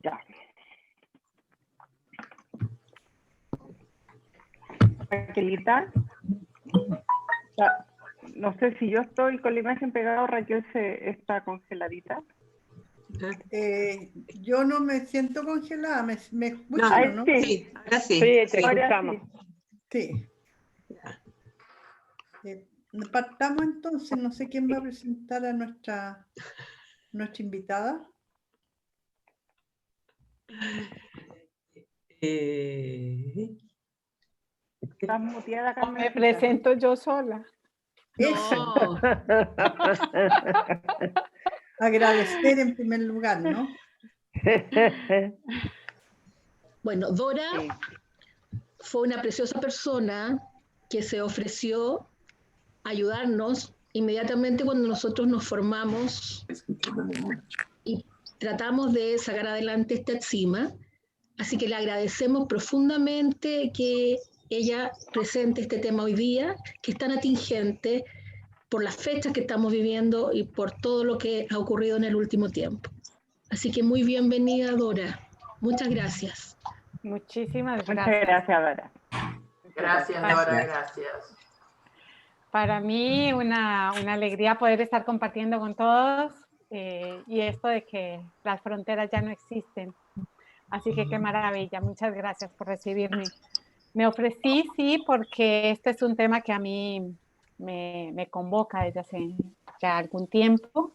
Ya. Raquelita. Ya. No sé si yo estoy con la imagen pegada o Raquel está congeladita. Yo no me siento congelada, ¿me escuchan Ay, o no? Sí, ahora sí. Sí, te Sí. escuchamos. Sí. Partamos entonces, no sé quién va a presentar a nuestra invitada. Estás muteada, Carmen. Me presento yo sola. Eso. Agradecer en primer lugar, ¿no? Bueno, Dora fue una preciosa persona que se ofreció a ayudarnos inmediatamente cuando nosotros nos formamos y tratamos de sacar adelante esta enzima. Así que le agradecemos profundamente que ella presente este tema hoy día, que es tan atingente por las fechas que estamos viviendo y por todo lo que ha ocurrido en el último tiempo. Así que muy bienvenida, Dora. Muchas gracias. Muchísimas gracias. Muchas gracias, Dora. Gracias, Dora, gracias. Para mí una alegría poder estar compartiendo con todos y esto de que las fronteras ya no existen. Así que qué maravilla. Muchas gracias por recibirme. Me ofrecí, sí, porque este es un tema que a mí me convoca desde hace ya algún tiempo.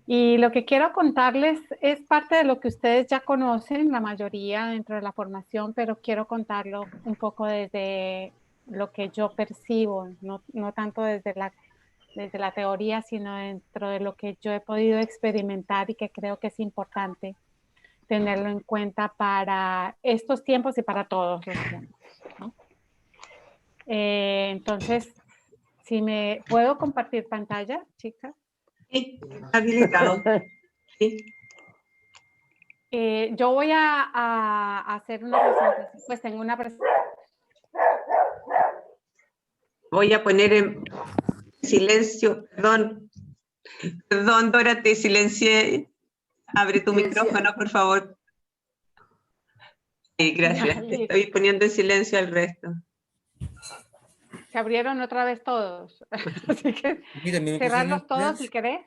Y lo que quiero contarles es parte de lo que ustedes ya conocen, la mayoría dentro de la formación, pero quiero contarlo un poco desde lo que yo percibo, no tanto desde la teoría, sino dentro de lo que yo he podido experimentar y que creo que es importante tenerlo en cuenta para estos tiempos y para todos los tiempos, ¿no? Entonces, si me puedo compartir pantalla, chicas. Sí, habilitado. Sí. Yo voy a hacer una presentación, pues tengo una presentación. Voy a poner en silencio, perdón, Dora, te silencié. Abre tu micrófono, por favor. Sí, gracias. Te estoy poniendo en silencio al resto. Se abrieron otra vez todos. Así que cerrarlos todos si querés.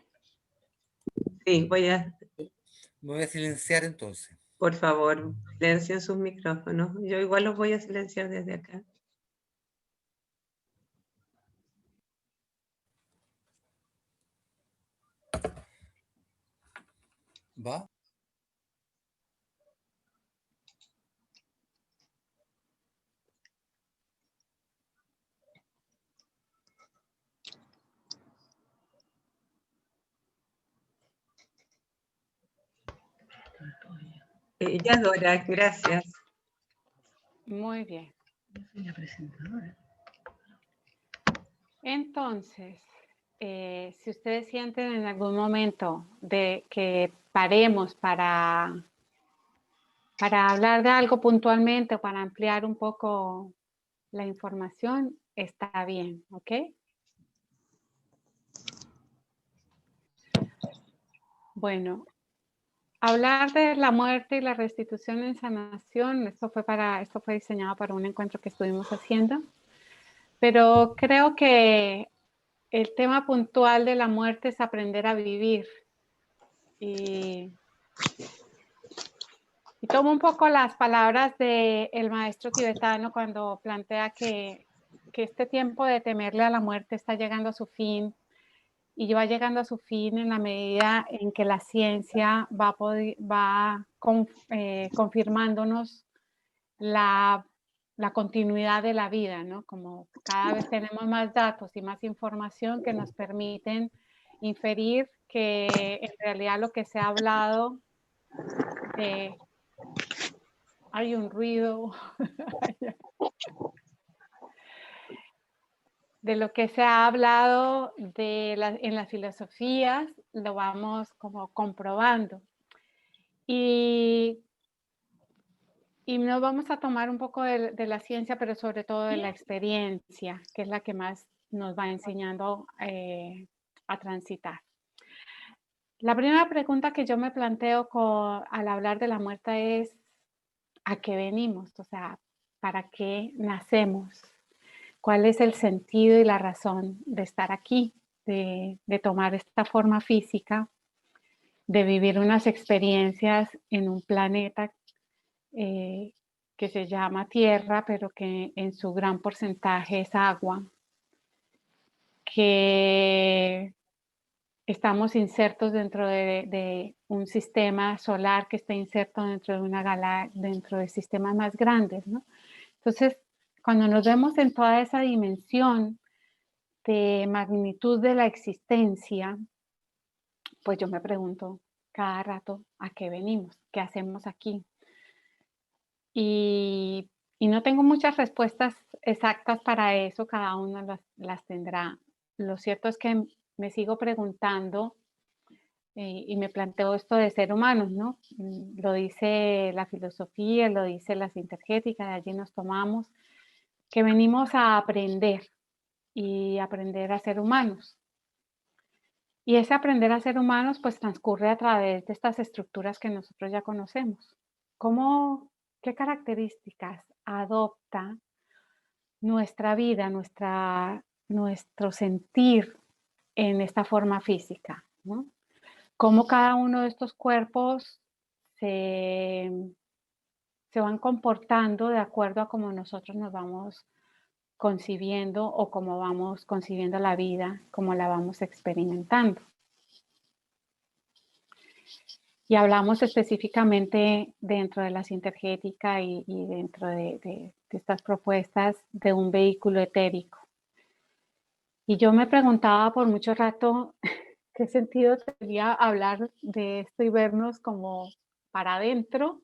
Sí, me voy a silenciar entonces. Por favor, silencien sus micrófonos. Yo igual los voy a silenciar desde acá. ¿Va? Ya, Dora, gracias. Muy bien. Entonces, si ustedes sienten en algún momento de que paremos para hablar de algo puntualmente o para ampliar un poco la información, está bien, ¿ok? Bueno, hablar de la muerte y la restitución en sanación, esto fue diseñado para un encuentro que estuvimos haciendo, pero creo que el tema puntual de la muerte es aprender a vivir. Y tomo un poco las palabras del maestro tibetano cuando plantea que este tiempo de temerle a la muerte está llegando a su fin y va llegando a su fin en la medida en que la ciencia va confirmándonos la continuidad de la vida, ¿no? Como cada vez tenemos más datos y más información que nos permiten inferir que en realidad lo que se ha hablado hay un ruido de lo que se ha hablado en las filosofías, lo vamos como comprobando. Y Y nos vamos a tomar un poco de la ciencia, pero sobre todo de la experiencia, que es la que más nos va enseñando a transitar. La primera pregunta que yo me planteo al hablar de la muerte es, ¿a qué venimos? O sea, ¿para qué nacemos? ¿Cuál es el sentido y la razón de estar aquí, de tomar esta forma física, de vivir unas experiencias en un planeta que se llama Tierra, pero que en su gran porcentaje es agua, que estamos insertos dentro de un sistema solar que está inserto dentro de una dentro de sistemas más grandes, ¿no? Entonces, cuando nos vemos en toda esa dimensión de magnitud de la existencia, pues yo me pregunto cada rato a qué venimos, qué hacemos aquí. Y no tengo muchas respuestas exactas para eso, cada uno las tendrá. Lo cierto es que me sigo preguntando y me planteo esto de ser humanos, ¿no? Lo dice la filosofía, lo dice la sintergética, de allí nos tomamos, que venimos a aprender y aprender a ser humanos. Y ese aprender a ser humanos pues transcurre a través de estas estructuras que nosotros ya conocemos. ¿Qué características adopta nuestra vida, nuestro sentir en esta forma física, ¿no? Cómo cada uno de estos cuerpos se van comportando de acuerdo a cómo nosotros nos vamos concibiendo o cómo vamos concibiendo la vida, cómo la vamos experimentando. Y hablamos específicamente dentro de la sintergética y dentro de estas propuestas de un vehículo etérico. Y yo me preguntaba por mucho rato qué sentido tenía hablar de esto y vernos como para adentro,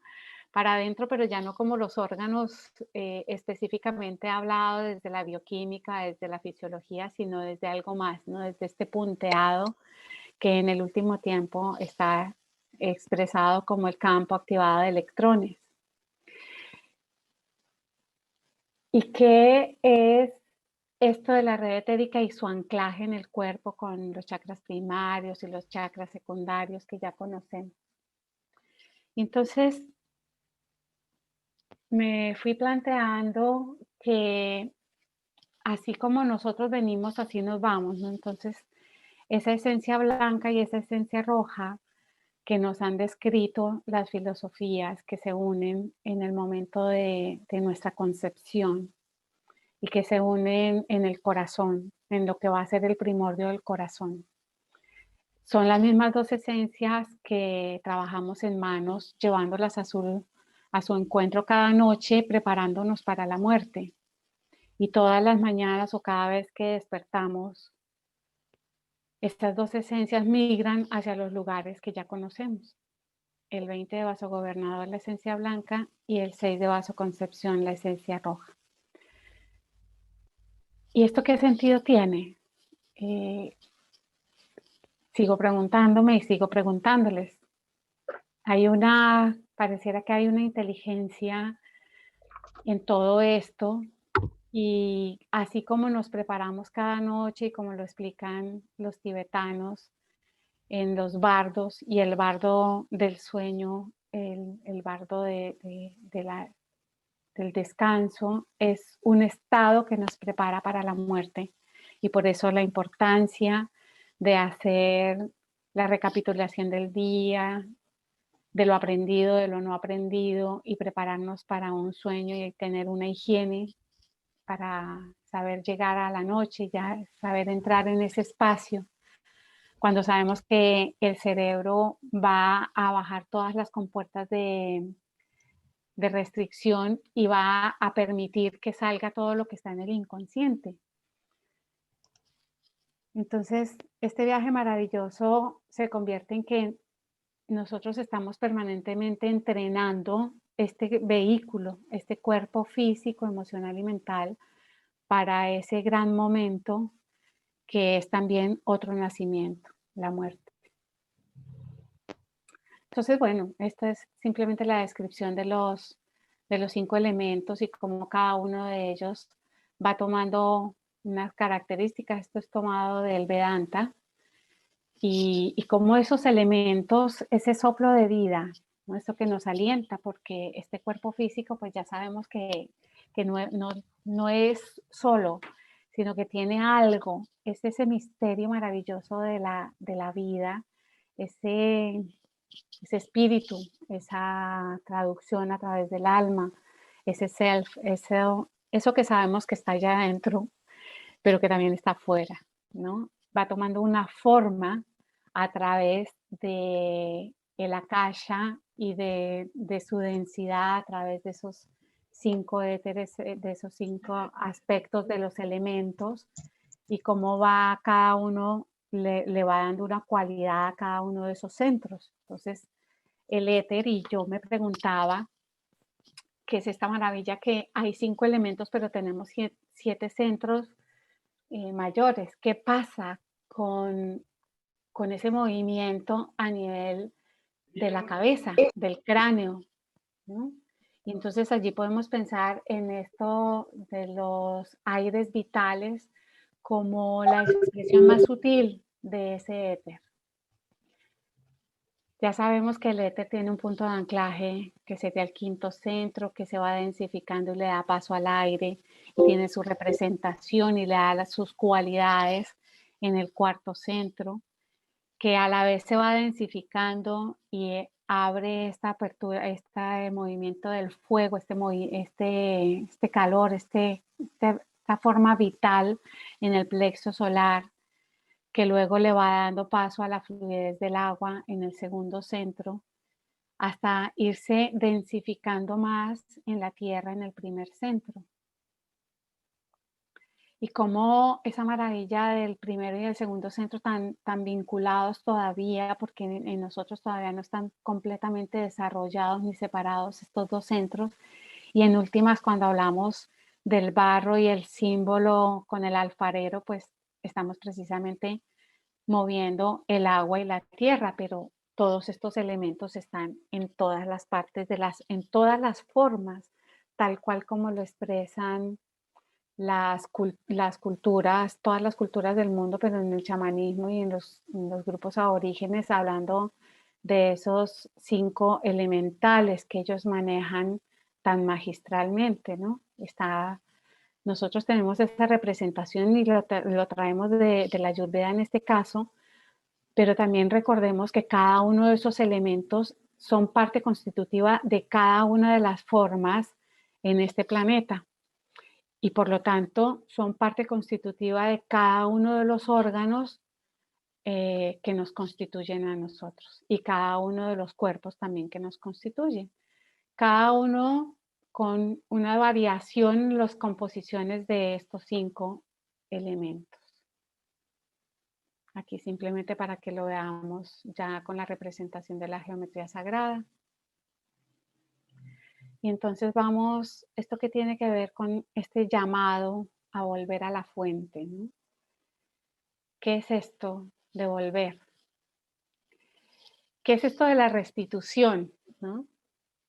pero ya no como los órganos específicamente hablado desde la bioquímica, desde la fisiología, sino desde algo más, ¿no? Desde este punteado que en el último tiempo está expresado como el campo activado de electrones. ¿Y qué es esto de la red etérica y su anclaje en el cuerpo con los chakras primarios y los chakras secundarios que ya conocemos? Entonces, me fui planteando que así como nosotros venimos, así nos vamos, ¿no? Entonces, esa esencia blanca y esa esencia roja que nos han descrito las filosofías que se unen en el momento de nuestra concepción y que se unen en el corazón, en lo que va a ser el primordio del corazón. Son las mismas dos esencias que trabajamos en manos, llevándolas a su encuentro cada noche, preparándonos para la muerte. Y todas las mañanas o cada vez que despertamos, estas dos esencias migran hacia los lugares que ya conocemos. El 20 de vaso gobernador, la esencia blanca, y el 6 de vaso concepción, la esencia roja. ¿Y esto qué sentido tiene? Sigo preguntándome y sigo preguntándoles. Pareciera que hay una inteligencia en todo esto, y así como nos preparamos cada noche y como lo explican los tibetanos en los bardos, y el bardo del sueño, el bardo del descanso, es un estado que nos prepara para la muerte, y por eso la importancia de hacer la recapitulación del día, de lo aprendido, de lo no aprendido, y prepararnos para un sueño y tener una higiene para saber llegar a la noche, ya saber entrar en ese espacio, cuando sabemos que el cerebro va a bajar todas las compuertas de restricción y va a permitir que salga todo lo que está en el inconsciente. Entonces, este viaje maravilloso se convierte en que nosotros estamos permanentemente entrenando este vehículo, este cuerpo físico, emocional y mental para ese gran momento que es también otro nacimiento, la muerte. Entonces, bueno, esta es simplemente la descripción de los de los 5 elementos y cómo cada uno de ellos va tomando unas características. Esto es tomado del Vedanta. Y cómo esos elementos, ese soplo de vida, ¿no? Esto que nos alienta, porque este cuerpo físico, pues ya sabemos que no es solo, sino que tiene algo, es ese misterio maravilloso de la vida, ese espíritu, esa traducción a través del alma, ese self, eso que sabemos que está allá adentro, pero que también está afuera, ¿no? Va tomando una forma a través de el akasha y de su densidad, a través de esos 5 éteres, de esos 5 aspectos de los elementos, y cómo va cada uno, le va dando una cualidad a cada uno de esos centros. Entonces, el éter, y yo me preguntaba, ¿qué es esta maravilla que hay 5 elementos, pero tenemos 7 centros mayores? ¿Qué pasa con ese movimiento a nivel de la cabeza, del cráneo, ¿no? Y entonces allí podemos pensar en esto de los aires vitales como la expresión más sutil de ese éter. Ya sabemos que el éter tiene un punto de anclaje que sería el 5.º centro, que se va densificando y le da paso al aire, y tiene su representación y le da sus cualidades en el 4.º centro, que a la vez se va densificando y abre esta apertura, este movimiento del fuego, este calor, esta forma vital en el plexo solar, que luego le va dando paso a la fluidez del agua en el 2.º centro, hasta irse densificando más en la tierra en el 1.º centro. Y cómo esa maravilla del 1.º y el 2.º centro tan vinculados todavía, porque en nosotros todavía no están completamente desarrollados ni separados estos 2 centros. Y en últimas, cuando hablamos del barro y el símbolo con el alfarero, pues estamos precisamente moviendo el agua y la tierra, pero todos estos elementos están en todas las partes, en todas las formas, tal cual como lo expresan las culturas, todas las culturas del mundo, pero en el chamanismo y en los grupos aborígenes, hablando de esos 5 elementales que ellos manejan tan magistralmente, ¿no? Nosotros tenemos esta representación y lo traemos de la Ayurveda en este caso, pero también recordemos que cada uno de esos elementos son parte constitutiva de cada una de las formas en este planeta. Y por lo tanto son parte constitutiva de cada uno de los órganos que nos constituyen a nosotros, y cada uno de los cuerpos también que nos constituyen. Cada uno con una variación en las composiciones de estos 5 elementos. Aquí simplemente para que lo veamos ya con la representación de la geometría sagrada. Y entonces vamos, esto que tiene que ver con este llamado a volver a la fuente, ¿no? ¿Qué es esto de volver? ¿Qué es esto de la restitución, ¿no?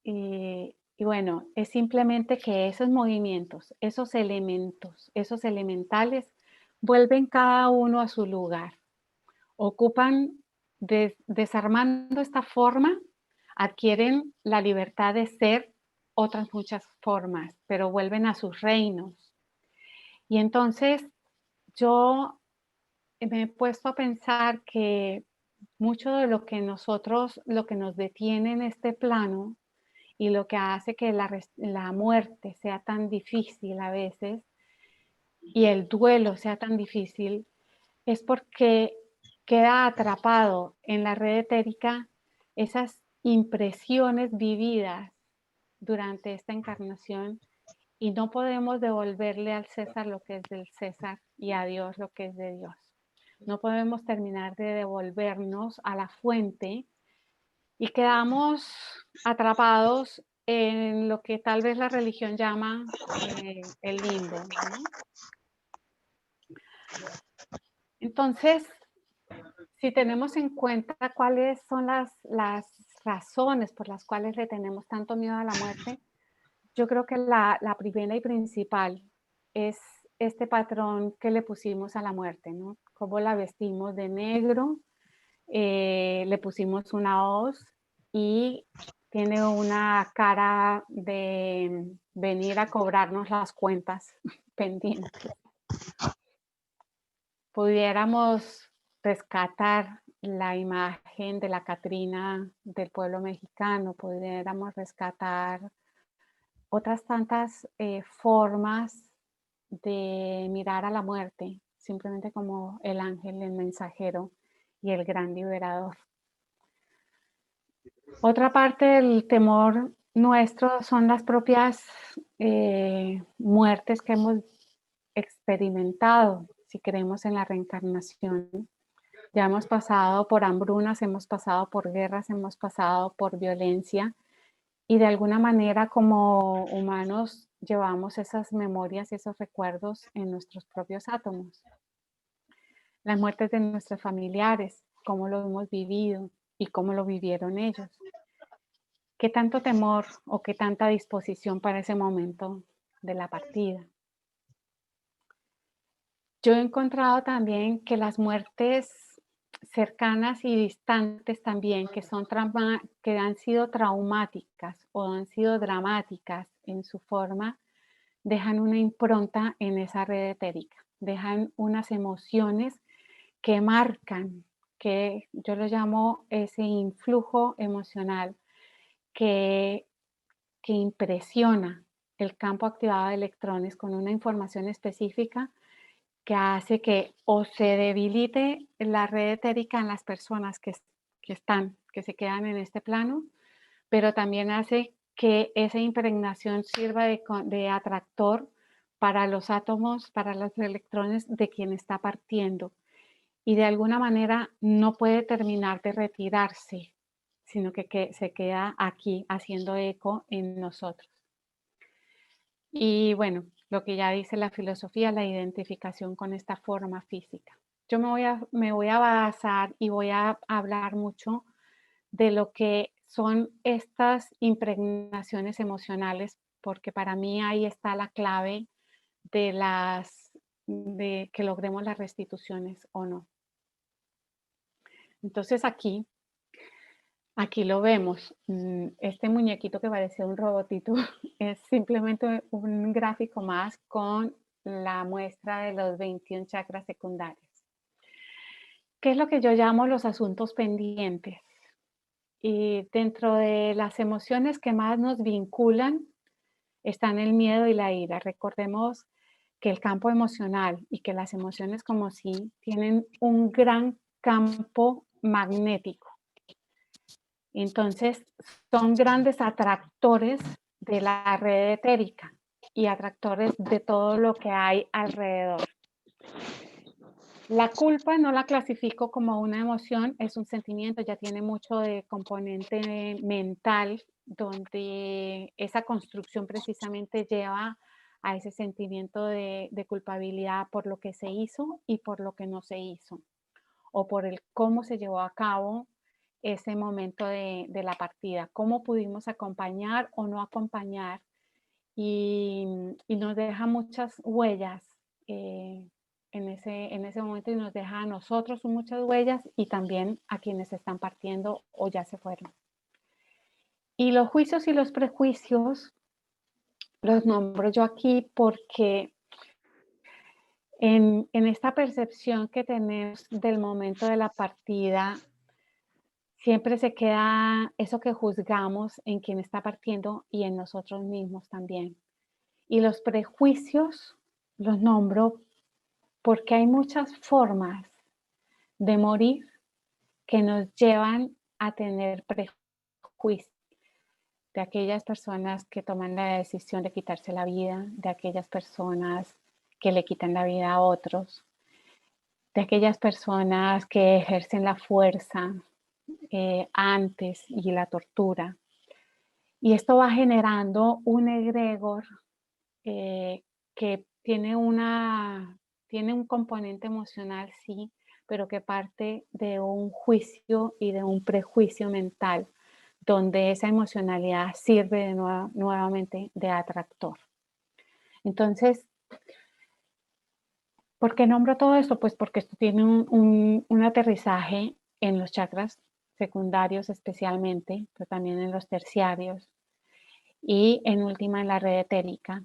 Y bueno, es simplemente que esos movimientos, esos elementos, esos elementales, vuelven cada uno a su lugar. Ocupan, desarmando esta forma, adquieren la libertad de ser otras muchas formas, pero vuelven a sus reinos. Y entonces yo me he puesto a pensar que mucho de lo que nos detiene en este plano y lo que hace que la muerte sea tan difícil a veces y el duelo sea tan difícil, es porque queda atrapado en la red etérica esas impresiones vividas durante esta encarnación, y no podemos devolverle al César lo que es del César y a Dios lo que es de Dios. No podemos terminar de devolvernos a la fuente y quedamos atrapados en lo que tal vez la religión llama el limbo, ¿no? Entonces, si tenemos en cuenta cuáles son las razones por las cuales le tenemos tanto miedo a la muerte, yo creo que la primera y principal es este patrón que le pusimos a la muerte, ¿no? Cómo la vestimos de negro, le pusimos una hoz y tiene una cara de venir a cobrarnos las cuentas pendientes. Pudiéramos rescatar la imagen de la Catrina del pueblo mexicano, pudiéramos rescatar otras tantas formas de mirar a la muerte, simplemente como el ángel, el mensajero y el gran liberador. Otra parte del temor nuestro son las propias muertes que hemos experimentado, si creemos en la reencarnación. Ya hemos pasado por hambrunas, hemos pasado por guerras, hemos pasado por violencia y de alguna manera como humanos llevamos esas memorias y esos recuerdos en nuestros propios átomos. Las muertes de nuestros familiares, cómo lo hemos vivido y cómo lo vivieron ellos. ¿Qué tanto temor o qué tanta disposición para ese momento de la partida? Yo he encontrado también que las muertes cercanas y distantes también, que han sido traumáticas o han sido dramáticas en su forma, dejan una impronta en esa red etérica, dejan unas emociones que marcan, que yo lo llamo ese influjo emocional que impresiona el campo activado de electrones con una información específica que hace que o se debilite la red etérica en las personas que se quedan en este plano, pero también hace que esa impregnación sirva de atractor para los átomos, para los electrones de quien está partiendo. Y de alguna manera no puede terminar de retirarse, sino que se queda aquí haciendo eco en nosotros. Y bueno, lo que ya dice la filosofía, la identificación con esta forma física. Yo me voy a basar y voy a hablar mucho de lo que son estas impregnaciones emocionales, porque para mí ahí está la clave de que logremos las restituciones o no. Entonces aquí lo vemos. Este muñequito que parece un robotito es simplemente un gráfico más con la muestra de los 21 chakras secundarios. ¿Qué es lo que yo llamo los asuntos pendientes? Y dentro de las emociones que más nos vinculan están el miedo y la ira. Recordemos que el campo emocional y que las emociones como sí tienen un gran campo magnético. Entonces, son grandes atractores de la red etérica y atractores de todo lo que hay alrededor. La culpa no la clasifico como una emoción, es un sentimiento, ya tiene mucho de componente mental, donde esa construcción precisamente lleva a ese sentimiento de culpabilidad por lo que se hizo y por lo que no se hizo, o por el cómo se llevó a cabo ese momento de la partida, cómo pudimos acompañar o no acompañar, y nos deja muchas huellas en ese momento, y nos deja a nosotros muchas huellas y también a quienes están partiendo o ya se fueron. Y los juicios y los prejuicios los nombro yo aquí porque en esta percepción que tenemos del momento de la partida, siempre se queda eso que juzgamos en quien está partiendo y en nosotros mismos también. Y los prejuicios los nombro porque hay muchas formas de morir que nos llevan a tener prejuicios de aquellas personas que toman la decisión de quitarse la vida, de aquellas personas que le quitan la vida a otros, de aquellas personas que ejercen la fuerza antes y la tortura. Y esto va generando un egregor que tiene un componente emocional, sí, pero que parte de un juicio y de un prejuicio mental donde esa emocionalidad sirve nuevamente de atractor. Entonces, ¿por qué nombro todo esto? Pues porque esto tiene un aterrizaje en los chakras secundarios especialmente, pero también en los terciarios y en última en la red etérica.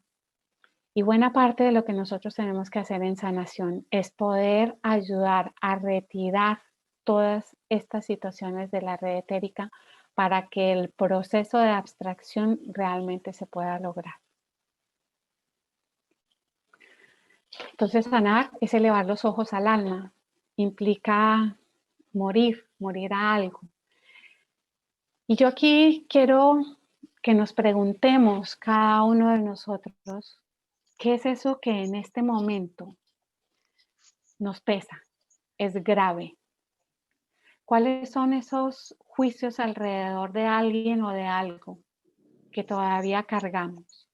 Y buena parte de lo que nosotros tenemos que hacer en sanación es poder ayudar a retirar todas estas situaciones de la red etérica para que el proceso de abstracción realmente se pueda lograr. Entonces, sanar es elevar los ojos al alma, implica morir a algo. Y yo aquí quiero que nos preguntemos cada uno de nosotros, ¿qué es eso que en este momento nos pesa? Es grave. ¿Cuáles son esos juicios alrededor de alguien o de algo que todavía cargamos?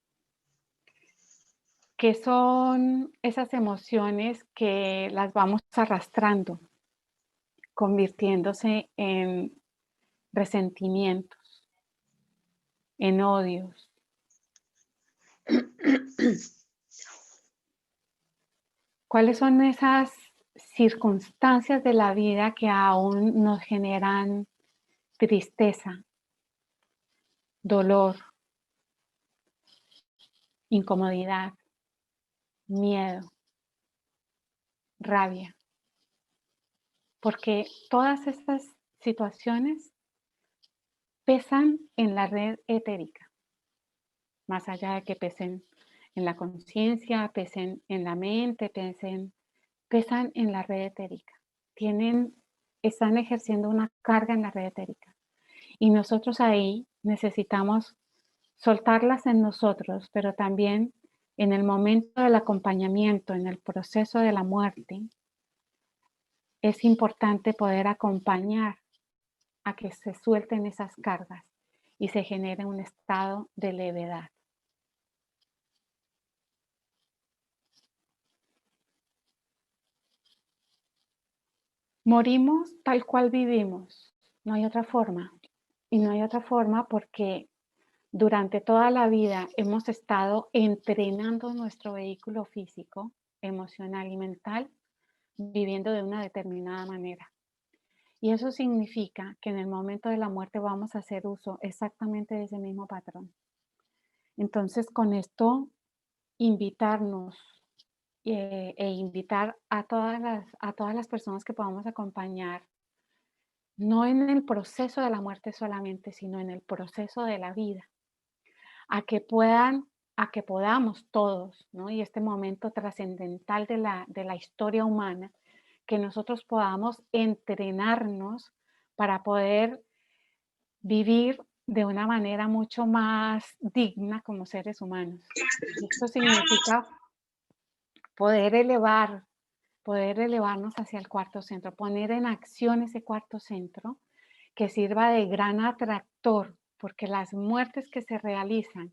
¿Qué son esas emociones que las vamos arrastrando, convirtiéndose en resentimientos, en odios? ¿Cuáles son esas circunstancias de la vida que aún nos generan tristeza, dolor, incomodidad, miedo, rabia? Porque todas estas situaciones pesan en la red etérica, más allá de que pesen en la conciencia, pesen en la mente, pesan en la red etérica. Están ejerciendo una carga en la red etérica. Y nosotros ahí necesitamos soltarlas en nosotros, pero también en el momento del acompañamiento, en el proceso de la muerte, es importante poder acompañar a que se suelten esas cargas y se genere un estado de levedad. Morimos tal cual vivimos, no hay otra forma. Y no hay otra forma porque durante toda la vida hemos estado entrenando nuestro vehículo físico, emocional y mental, viviendo de una determinada manera. Y eso significa que en el momento de la muerte vamos a hacer uso exactamente de ese mismo patrón. Entonces, con esto, invitarnos e invitar a todas las personas que podamos acompañar, no en el proceso de la muerte solamente, sino en el proceso de la vida, a que podamos todos, ¿no? Y este momento trascendental de la historia humana, que nosotros podamos entrenarnos para poder vivir de una manera mucho más digna como seres humanos. Esto significa poder elevarnos hacia el cuarto centro, poner en acción ese cuarto centro que sirva de gran atractor, porque las muertes que se realizan,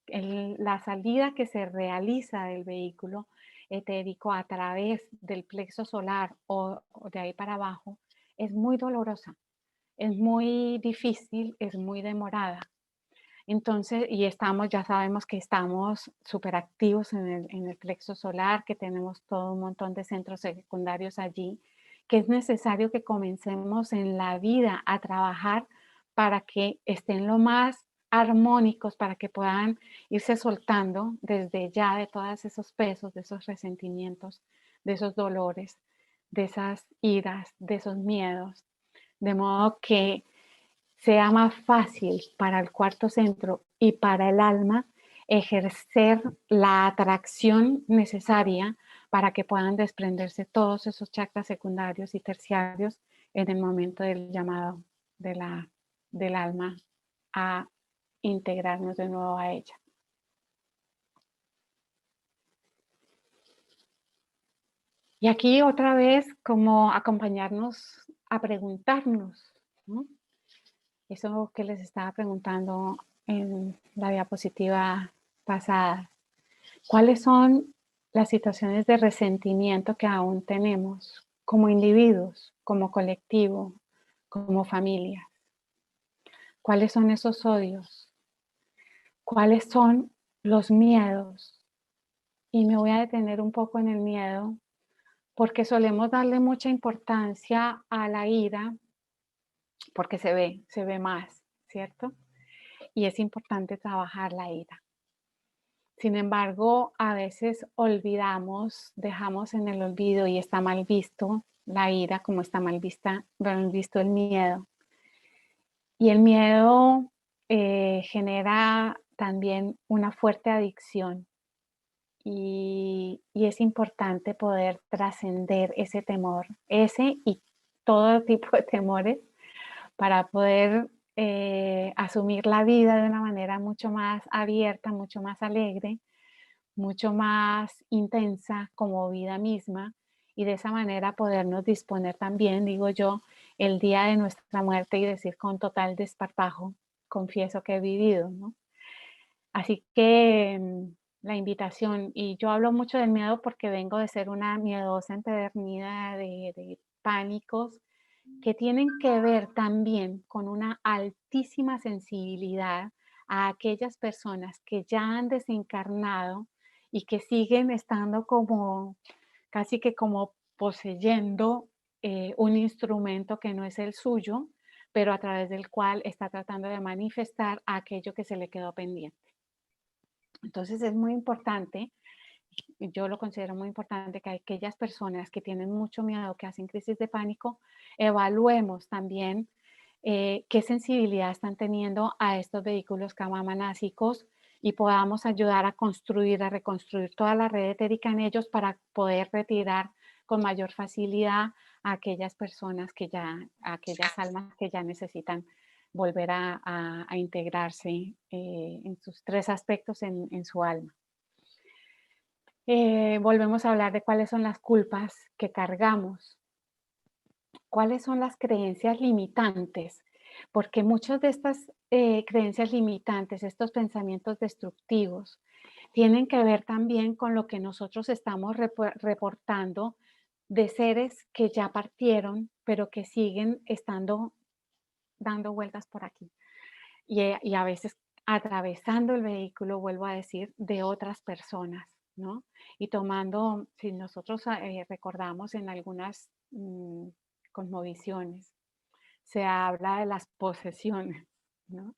la salida que se realiza del vehículo etérico a través del plexo solar o de ahí para abajo, es muy dolorosa, es muy difícil, es muy demorada. Entonces, ya sabemos que estamos súper activos en el plexo solar, que tenemos todo un montón de centros secundarios allí, que es necesario que comencemos en la vida a trabajar para que estén lo más armónicos, para que puedan irse soltando desde ya de todos esos pesos, de esos resentimientos, de esos dolores, de esas iras, de esos miedos, de modo que sea más fácil para el cuarto centro y para el alma ejercer la atracción necesaria para que puedan desprenderse todos esos chakras secundarios y terciarios en el momento del llamado del alma a integrarnos de nuevo a ella. Y aquí otra vez como acompañarnos a preguntarnos, ¿no? Eso que les estaba preguntando en la diapositiva pasada. ¿Cuáles son las situaciones de resentimiento que aún tenemos como individuos, como colectivo, como familia? ¿Cuáles son esos odios? ¿Cuáles son los miedos? Y me voy a detener un poco en el miedo, porque solemos darle mucha importancia a la ira, porque se ve más, ¿cierto? Y es importante trabajar la ira. Sin embargo, a veces olvidamos, dejamos en el olvido y está mal visto la ira como está mal visto el miedo. Y el miedo genera también una fuerte adicción y es importante poder trascender ese temor, ese y todo tipo de temores para poder asumir la vida de una manera mucho más abierta, mucho más alegre, mucho más intensa como vida misma y de esa manera podernos disponer también, digo yo, el día de nuestra muerte y decir con total desparpajo, confieso que he vivido, ¿no? Así que la invitación, y yo hablo mucho del miedo porque vengo de ser una miedosa empedernida de pánicos que tienen que ver también con una altísima sensibilidad a aquellas personas que ya han desencarnado y que siguen estando como, casi que como poseyendo un instrumento que no es el suyo, pero a través del cual está tratando de manifestar aquello que se le quedó pendiente. Entonces es muy importante, yo lo considero muy importante, que aquellas personas que tienen mucho miedo, que hacen crisis de pánico, evaluemos también qué sensibilidad están teniendo a estos vehículos camamanásicos y podamos ayudar a construir, a reconstruir toda la red etérica en ellos para poder retirar con mayor facilidad a aquellas personas que ya, a aquellas almas que ya necesitan volver a integrarse en sus tres aspectos en su alma. Volvemos a hablar de cuáles son las culpas que cargamos, cuáles son las creencias limitantes, porque muchas de estas creencias limitantes, estos pensamientos destructivos, tienen que ver también con lo que nosotros estamos reportando de seres que ya partieron, pero que siguen estando dando vueltas por aquí. Y a veces atravesando el vehículo, vuelvo a decir, de otras personas, ¿no? Y tomando, si nosotros recordamos en algunas cosmovisiones, se habla de las posesiones, ¿no?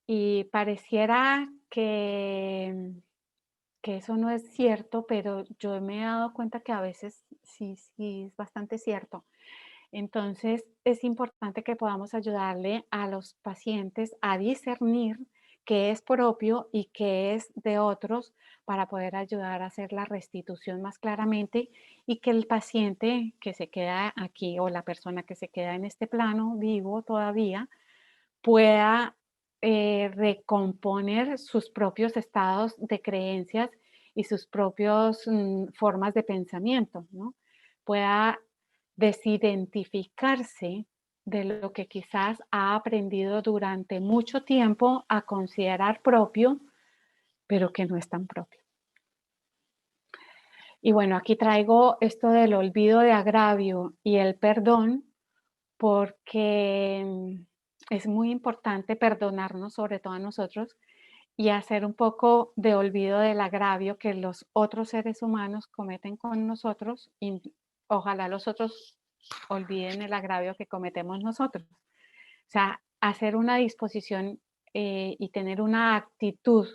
Y pareciera que eso no es cierto, pero yo me he dado cuenta que a veces sí es bastante cierto. Entonces, es importante que podamos ayudarle a los pacientes a discernir qué es propio y qué es de otros para poder ayudar a hacer la restitución más claramente y que el paciente que se queda aquí o la persona que se queda en este plano vivo todavía pueda recomponer sus propios estados de creencias y sus propias formas de pensamiento, ¿no? Pueda desidentificarse de lo que quizás ha aprendido durante mucho tiempo a considerar propio, pero que no es tan propio. Y bueno, aquí traigo esto del olvido de agravio y el perdón, porque es muy importante perdonarnos, sobre todo a nosotros, y hacer un poco de olvido del agravio que los otros seres humanos cometen con nosotros y ojalá los otros olviden el agravio que cometemos nosotros. O sea, hacer una disposición y tener una actitud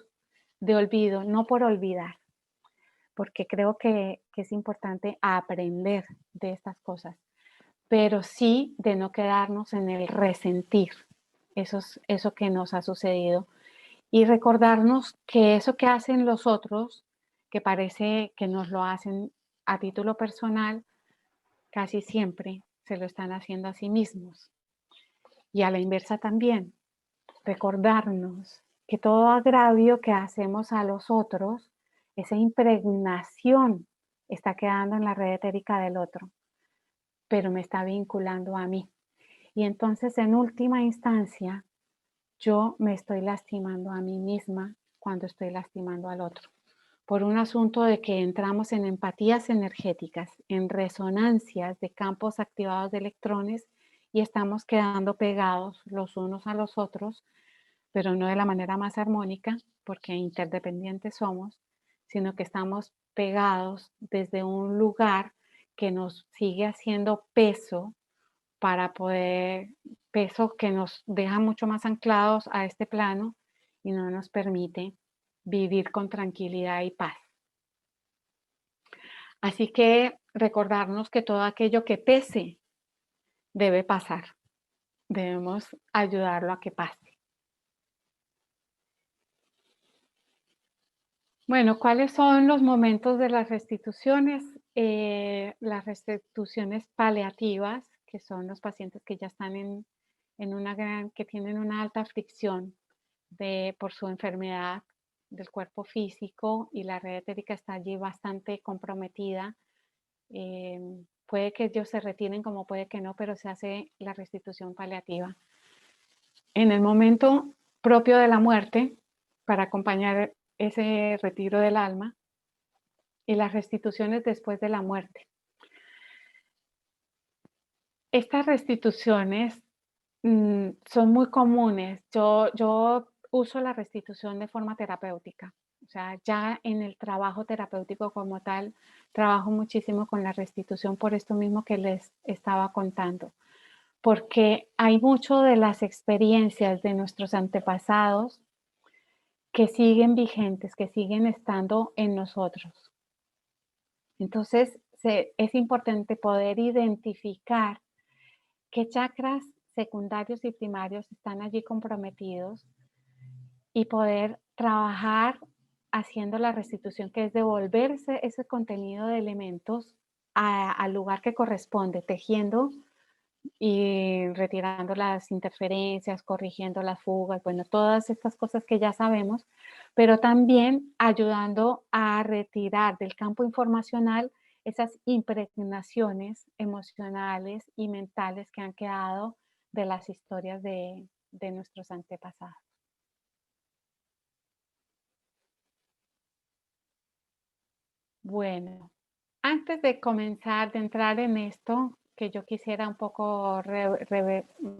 de olvido, no por olvidar, porque creo que es importante aprender de estas cosas, pero sí de no quedarnos en el resentir eso que nos ha sucedido y recordarnos que eso que hacen los otros, que parece que nos lo hacen a título personal, casi siempre se lo están haciendo a sí mismos. Y a la inversa también, recordarnos que todo agravio que hacemos a los otros, esa impregnación está quedando en la red etérica del otro, pero me está vinculando a mí. Y entonces, en última instancia, yo me estoy lastimando a mí misma cuando estoy lastimando al otro. Por un asunto de que entramos en empatías energéticas, en resonancias de campos activados de electrones y estamos quedando pegados los unos a los otros, pero no de la manera más armónica, porque interdependientes somos, sino que estamos pegados desde un lugar que nos sigue haciendo peso para poder, peso que nos deja mucho más anclados a este plano y no nos permite vivir con tranquilidad y paz. Así que recordarnos que todo aquello que pese debe pasar. Debemos ayudarlo a que pase. Bueno, ¿cuáles son los momentos de las restituciones? Las restituciones paliativas, que son los pacientes que ya están que tienen una alta aflicción por su enfermedad del cuerpo físico y la red etérica está allí bastante comprometida. Puede que ellos se retiren como puede que no, pero se hace la restitución paliativa. En el momento propio de la muerte, para acompañar ese retiro del alma, y las restituciones después de la muerte. Estas restituciones son muy comunes. Yo uso la restitución de forma terapéutica. O sea, ya en el trabajo terapéutico como tal, trabajo muchísimo con la restitución por esto mismo que les estaba contando. Porque hay mucho de las experiencias de nuestros antepasados que siguen vigentes, que siguen estando en nosotros. Entonces, es importante poder identificar qué chakras secundarios y primarios están allí comprometidos y poder trabajar haciendo la restitución, que es devolverse ese contenido de elementos al lugar que corresponde, tejiendo y retirando las interferencias, corrigiendo las fugas, bueno, todas estas cosas que ya sabemos, pero también ayudando a retirar del campo informacional esas impregnaciones emocionales y mentales que han quedado de las historias de nuestros antepasados. Bueno, antes de comenzar, de entrar en esto, que yo quisiera un poco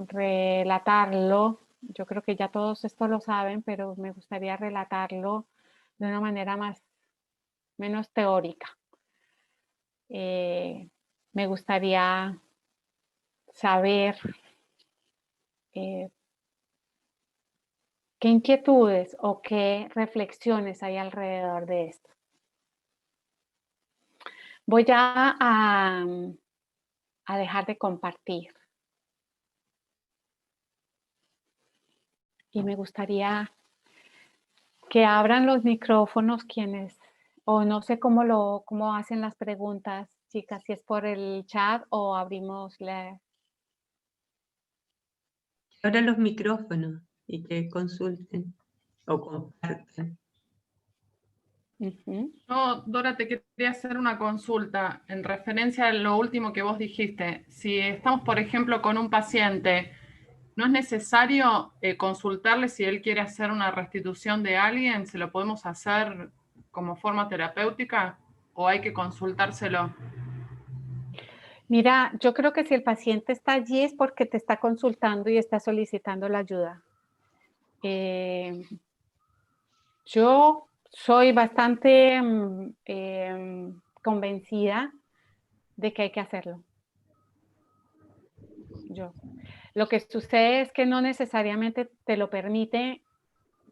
relatarlo, yo creo que ya todos esto lo saben, pero me gustaría relatarlo de una manera menos teórica. Me gustaría saber qué inquietudes o qué reflexiones hay alrededor de esto. Voy ya a dejar de compartir. Y me gustaría que abran los micrófonos quienes, o no sé cómo hacen las preguntas, chicas, si es por el chat o abrimos Abran los micrófonos y que consulten o compartan. No, Dora, te quería hacer una consulta en referencia a lo último que vos dijiste. Si estamos, por ejemplo, con un paciente, ¿no es necesario consultarle si él quiere hacer una restitución de alguien? ¿Se lo podemos hacer como forma terapéutica o hay que consultárselo? Mira, yo creo que si el paciente está allí es porque te está consultando y está solicitando la ayuda. Yo soy bastante convencida de que hay que hacerlo. Lo que sucede es que no necesariamente te lo permite,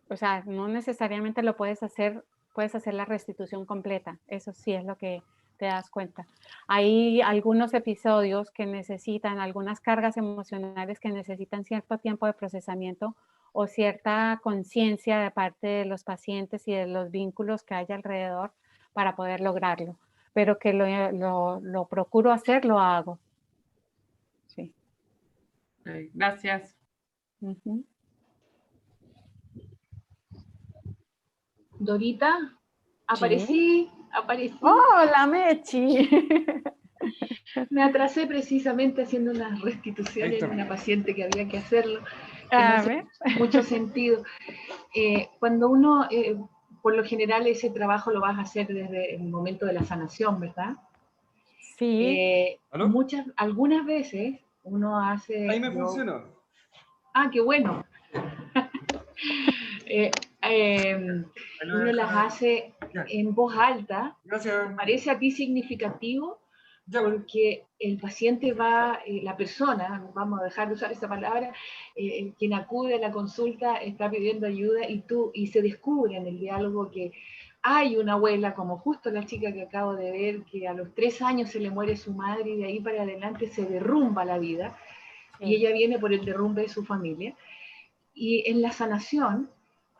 o sea, no necesariamente lo puedes hacer la restitución completa. Eso sí es lo que te das cuenta. Hay algunos episodios que necesitan, algunas cargas emocionales que necesitan cierto tiempo de procesamiento o cierta conciencia de parte de los pacientes y de los vínculos que hay alrededor para poder lograrlo. Pero que lo procuro hacer, lo hago. Sí. Okay, gracias. Dorita, aparecí. ¡Hola, Mechi! Me atrasé precisamente haciendo una restitución en una paciente que había que hacerlo. Que no hace mucho sentido. Cuando uno, por lo general, ese trabajo lo vas a hacer desde el momento de la sanación, ¿verdad? Sí. Algunas veces uno hace... Ahí me funcionó. Ah, qué bueno. Uno las hace en voz alta. Gracias. ¿Te parece a ti significativo? Porque el paciente va, la persona, vamos a dejar de usar esa palabra, quien acude a la consulta está pidiendo ayuda y se descubre en el diálogo que hay una abuela, como justo la chica que acabo de ver, que a los 3 años se le muere su madre y de ahí para adelante se derrumba la vida, y ella viene por el derrumbe de su familia. Y en la sanación,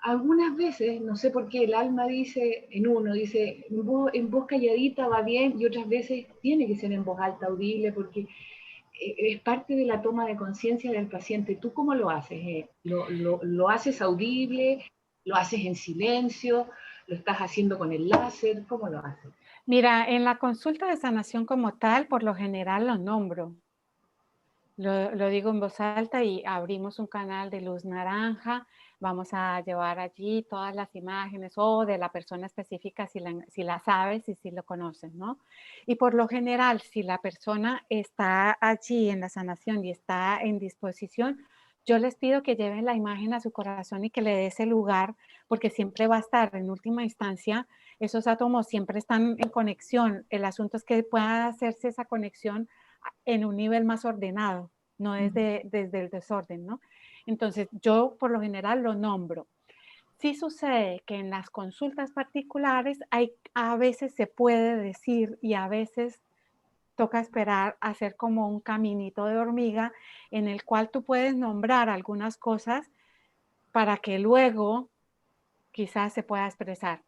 algunas veces, no sé por qué, el alma dice, dice, en voz calladita va bien, y otras veces tiene que ser en voz alta, audible, porque es parte de la toma de conciencia del paciente. ¿Tú cómo lo haces? ¿Lo haces audible? ¿Lo haces en silencio? ¿Lo estás haciendo con el láser? ¿Cómo lo haces? Mira, en la consulta de sanación como tal, por lo general lo nombro. Lo digo en voz alta y abrimos un canal de luz naranja. Vamos a llevar allí todas las imágenes o de la persona específica si la sabes y si lo conoces, ¿no? Y por lo general, si la persona está allí en la sanación y está en disposición, yo les pido que lleven la imagen a su corazón y que le dé ese lugar, porque siempre va a estar en última instancia, esos átomos siempre están en conexión. El asunto es que pueda hacerse esa conexión en un nivel más ordenado, no desde el desorden, ¿no? Entonces, yo por lo general lo nombro. Sí sucede que en las consultas particulares a veces se puede decir y a veces toca esperar a hacer como un caminito de hormiga en el cual tú puedes nombrar algunas cosas para que luego quizás se pueda expresar.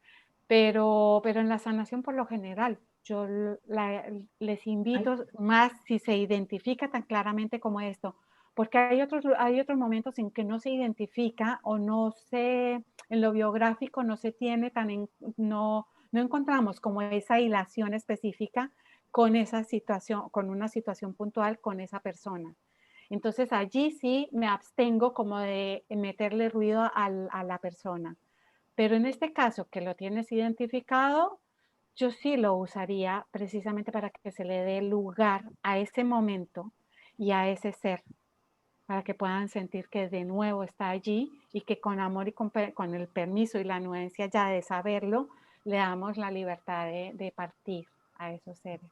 Pero en la sanación por lo general, yo les invito más si se identifica tan claramente como esto, porque hay otros momentos en que no se identifica o no se, en lo biográfico no se tiene no encontramos como esa hilación específica con esa situación, con una situación puntual con esa persona. Entonces allí sí me abstengo como de meterle ruido a la persona. Pero en este caso que lo tienes identificado, yo sí lo usaría precisamente para que se le dé lugar a ese momento y a ese ser, para que puedan sentir que de nuevo está allí y que con amor y con el permiso y la anuencia ya de saberlo, le damos la libertad de partir a esos seres.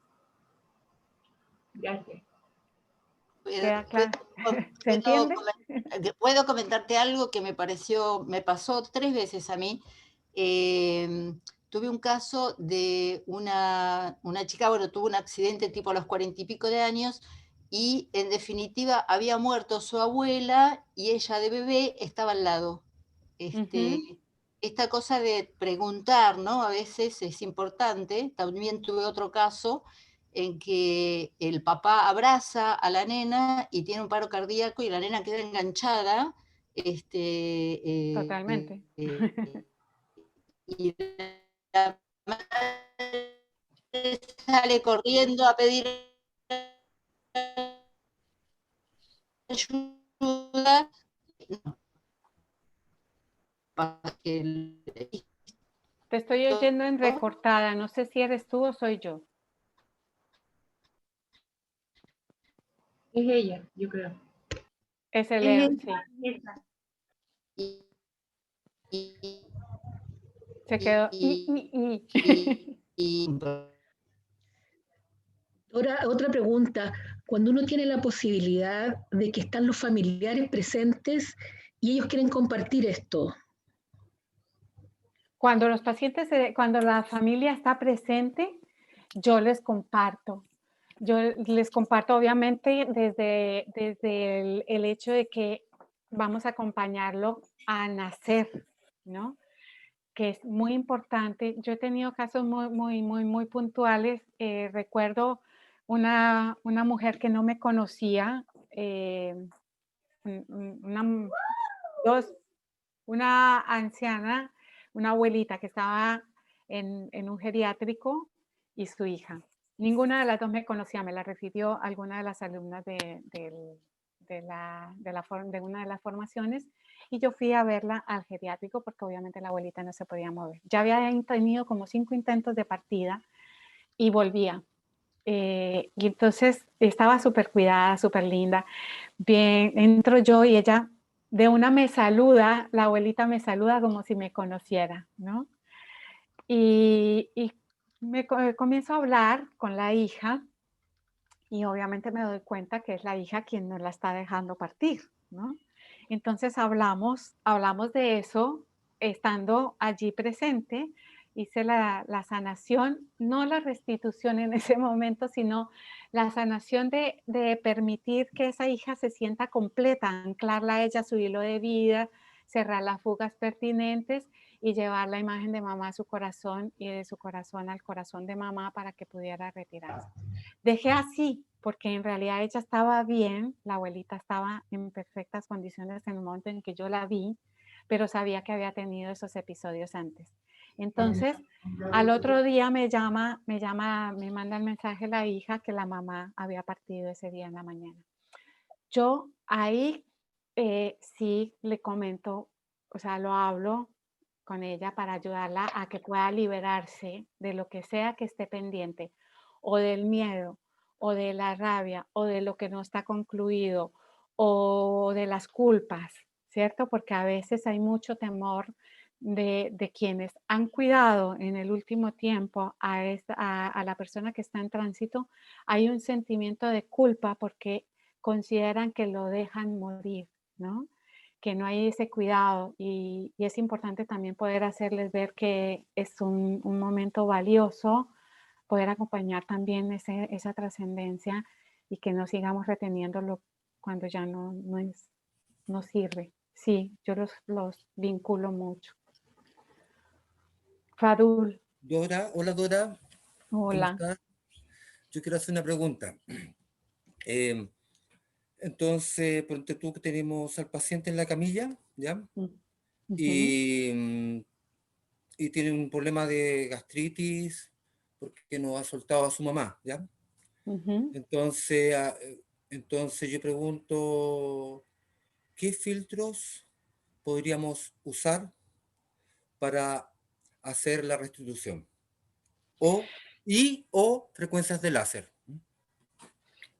Gracias. ¿Queda claro? ¿Se entiende? Puedo comentarte algo que me pasó 3 veces a mí. Tuve un caso de una chica, bueno, tuvo un accidente tipo a los 40 y pico de años y en definitiva había muerto su abuela y ella de bebé estaba al lado. Esta cosa de preguntar, ¿no? A veces es importante. También tuve otro caso en que el papá abraza a la nena y tiene un paro cardíaco y la nena queda enganchada. Totalmente. Y la madre sale corriendo a pedir ayuda. Te estoy oyendo en recortada, no sé si eres tú o soy yo. Es ella, yo creo. Es el Leo, sí. Se quedó. Ahora, otra pregunta. Cuando uno tiene la posibilidad de que están los familiares presentes y ellos quieren compartir esto. Cuando los pacientes, cuando la familia está presente, yo les comparto. Yo les comparto obviamente desde el hecho de que vamos a acompañarlo a nacer, ¿no? Que es muy importante. Yo he tenido casos muy puntuales. Recuerdo una mujer que no me conocía, una anciana, una abuelita que estaba en un geriátrico y su hija. Ninguna de las dos me conocía, me la refirió alguna de las alumnas de una de las formaciones y yo fui a verla al geriátrico porque obviamente la abuelita no se podía mover. Ya había tenido como 5 intentos de partida y volvía. Y entonces estaba súper cuidada, súper linda. Bien, entro yo y ella de una me saluda, la abuelita me saluda como si me conociera, ¿no? Y comienzo a hablar con la hija y obviamente me doy cuenta que es la hija quien nos la está dejando partir, ¿no? Entonces hablamos de eso, estando allí presente, hice la sanación, no la restitución en ese momento, sino la sanación de permitir que esa hija se sienta completa, anclarla a ella a su hilo de vida, cerrar las fugas pertinentes y llevar la imagen de mamá a su corazón y de su corazón al corazón de mamá para que pudiera retirarse. Dejé así, porque en realidad ella estaba bien, la abuelita estaba en perfectas condiciones en el momento en que yo la vi, pero sabía que había tenido esos episodios antes. Entonces, al otro día me manda el mensaje la hija que la mamá había partido ese día en la mañana. Yo ahí sí le comento, o sea, lo hablo con ella para ayudarla a que pueda liberarse de lo que sea que esté pendiente, o del miedo, o de la rabia, o de lo que no está concluido, o de las culpas, ¿cierto? Porque a veces hay mucho temor de quienes han cuidado en el último tiempo a la persona que está en tránsito. Hay un sentimiento de culpa porque consideran que lo dejan morir, ¿no? Que no hay ese cuidado y es importante también poder hacerles ver que es un momento valioso, poder acompañar también esa trascendencia y que no sigamos reteniéndolo cuando ya no sirve. Sí, yo los vinculo mucho. Fadul. Dora, hola Dora. ¿Cómo Hola. estás? Yo quiero hacer una pregunta. Entonces, ponte tú que tenemos al paciente en la camilla, ¿ya? Y tiene un problema de gastritis porque no ha soltado a su mamá, ¿ya? Entonces, entonces yo pregunto, ¿qué filtros podríamos usar para hacer la restitución? O frecuencias de láser.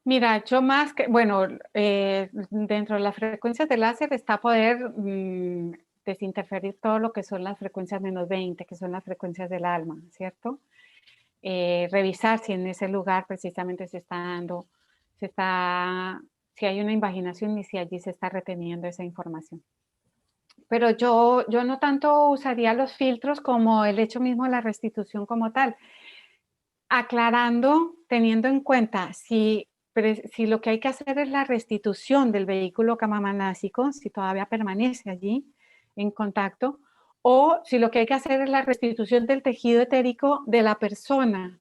Mira, yo más que, bueno, dentro de las frecuencias de láser está poder desinterferir todo lo que son las frecuencias menos 20, que son las frecuencias del alma, ¿cierto? Revisar si en ese lugar precisamente si hay una invaginación y si allí se está reteniendo esa información. Pero yo no tanto usaría los filtros como el hecho mismo de la restitución como tal, aclarando, teniendo en cuenta si lo que hay que hacer es la restitución del vehículo camamanásico, si todavía permanece allí en contacto, o si lo que hay que hacer es la restitución del tejido etérico de la persona,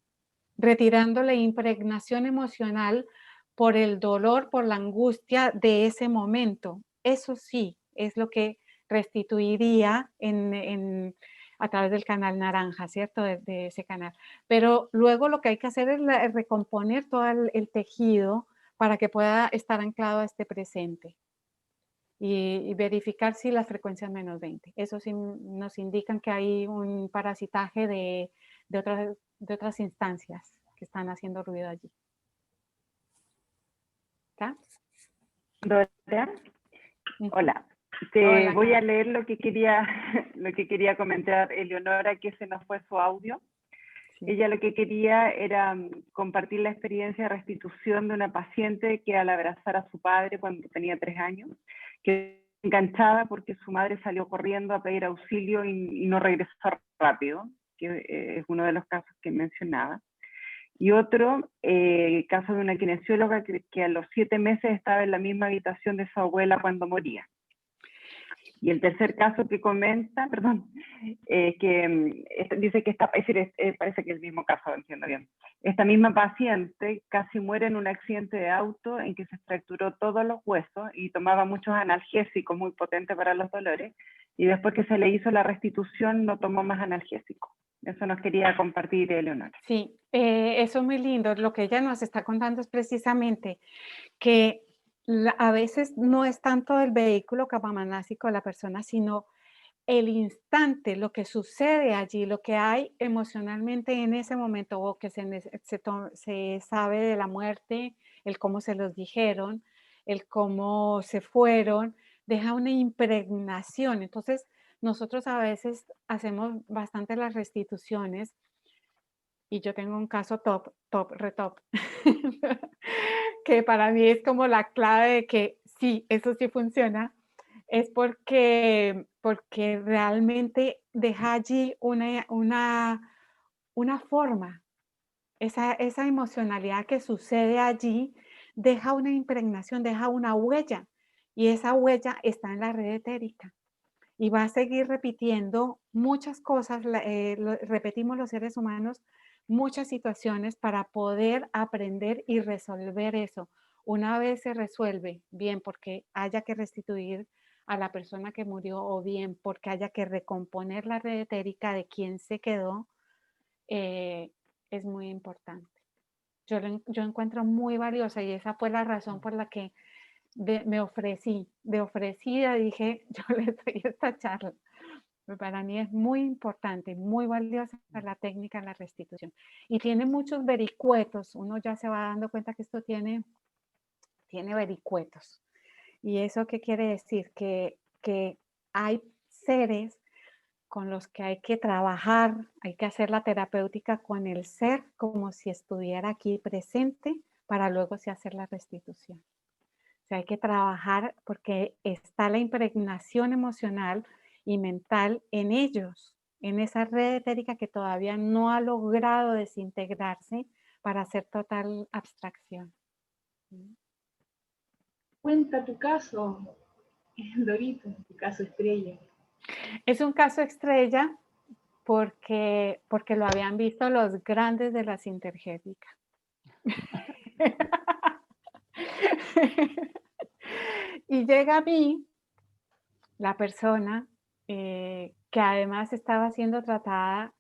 retirándole impregnación emocional por el dolor, por la angustia de ese momento. Eso sí, es lo que restituiría a través del canal naranja, ¿cierto? De ese canal. Pero luego lo que hay que hacer es recomponer todo el tejido para que pueda estar anclado a este presente y verificar si las frecuencias menos 20. Eso sí nos indican que hay un parasitaje de otras instancias que están haciendo ruido allí. ¿Está? Dora, hola. Hola, voy a leer lo que quería comentar Eleonora, que se nos fue su audio. Sí. Ella lo que quería era compartir la experiencia de restitución de una paciente que al abrazar a su padre cuando tenía 3 años, que enganchada porque su madre salió corriendo a pedir auxilio y no regresó rápido, que es uno de los casos que mencionaba. Y otro caso de una kinesióloga que a los 7 meses estaba en la misma habitación de su abuela cuando moría. Y el tercer caso que comenta, que dice que parece que es el mismo caso, entiendo bien. Esta misma paciente casi muere en un accidente de auto en que se fracturó todos los huesos y tomaba muchos analgésicos muy potentes para los dolores, y después que se le hizo la restitución no tomó más analgésicos. Eso nos quería compartir Eleonora. Sí, eso es muy lindo. Lo que ella nos está contando es precisamente que a veces no es tanto el vehículo camamanásico de la persona, sino el instante, lo que sucede allí, lo que hay emocionalmente en ese momento, o que se sabe de la muerte, el cómo se los dijeron, el cómo se fueron, deja una impregnación. Entonces, nosotros a veces hacemos bastante las restituciones, y yo tengo un caso top, que para mí es como la clave de que sí, eso sí funciona, es porque realmente deja allí una forma, esa emocionalidad que sucede allí deja una impregnación, deja una huella, y esa huella está en la red etérica. Y va a seguir repitiendo muchas cosas, repetimos los seres humanos muchas situaciones para poder aprender y resolver eso. Una vez se resuelve, bien porque haya que restituir a la persona que murió, o bien porque haya que recomponer la red etérica de quien se quedó, es muy importante. Yo encuentro muy valiosa, y esa fue la razón por la que me ofrecí, de ofrecida dije, yo les doy esta charla. Para mí es muy importante, muy valiosa la técnica de la restitución. Y tiene muchos vericuetos, uno ya se va dando cuenta que esto tiene vericuetos. ¿Y eso qué quiere decir? Que hay seres con los que hay que trabajar, hay que hacer la terapéutica con el ser como si estuviera aquí presente, para luego sí hacer la restitución. O sea, hay que trabajar porque está la impregnación emocional y mental en ellos, en esa red etérica que todavía no ha logrado desintegrarse para hacer total abstracción. Cuenta tu caso, Dorito, tu caso estrella. Es un caso estrella porque lo habían visto los grandes de la sintergética. Y llega a mí la persona que además estaba siendo tratada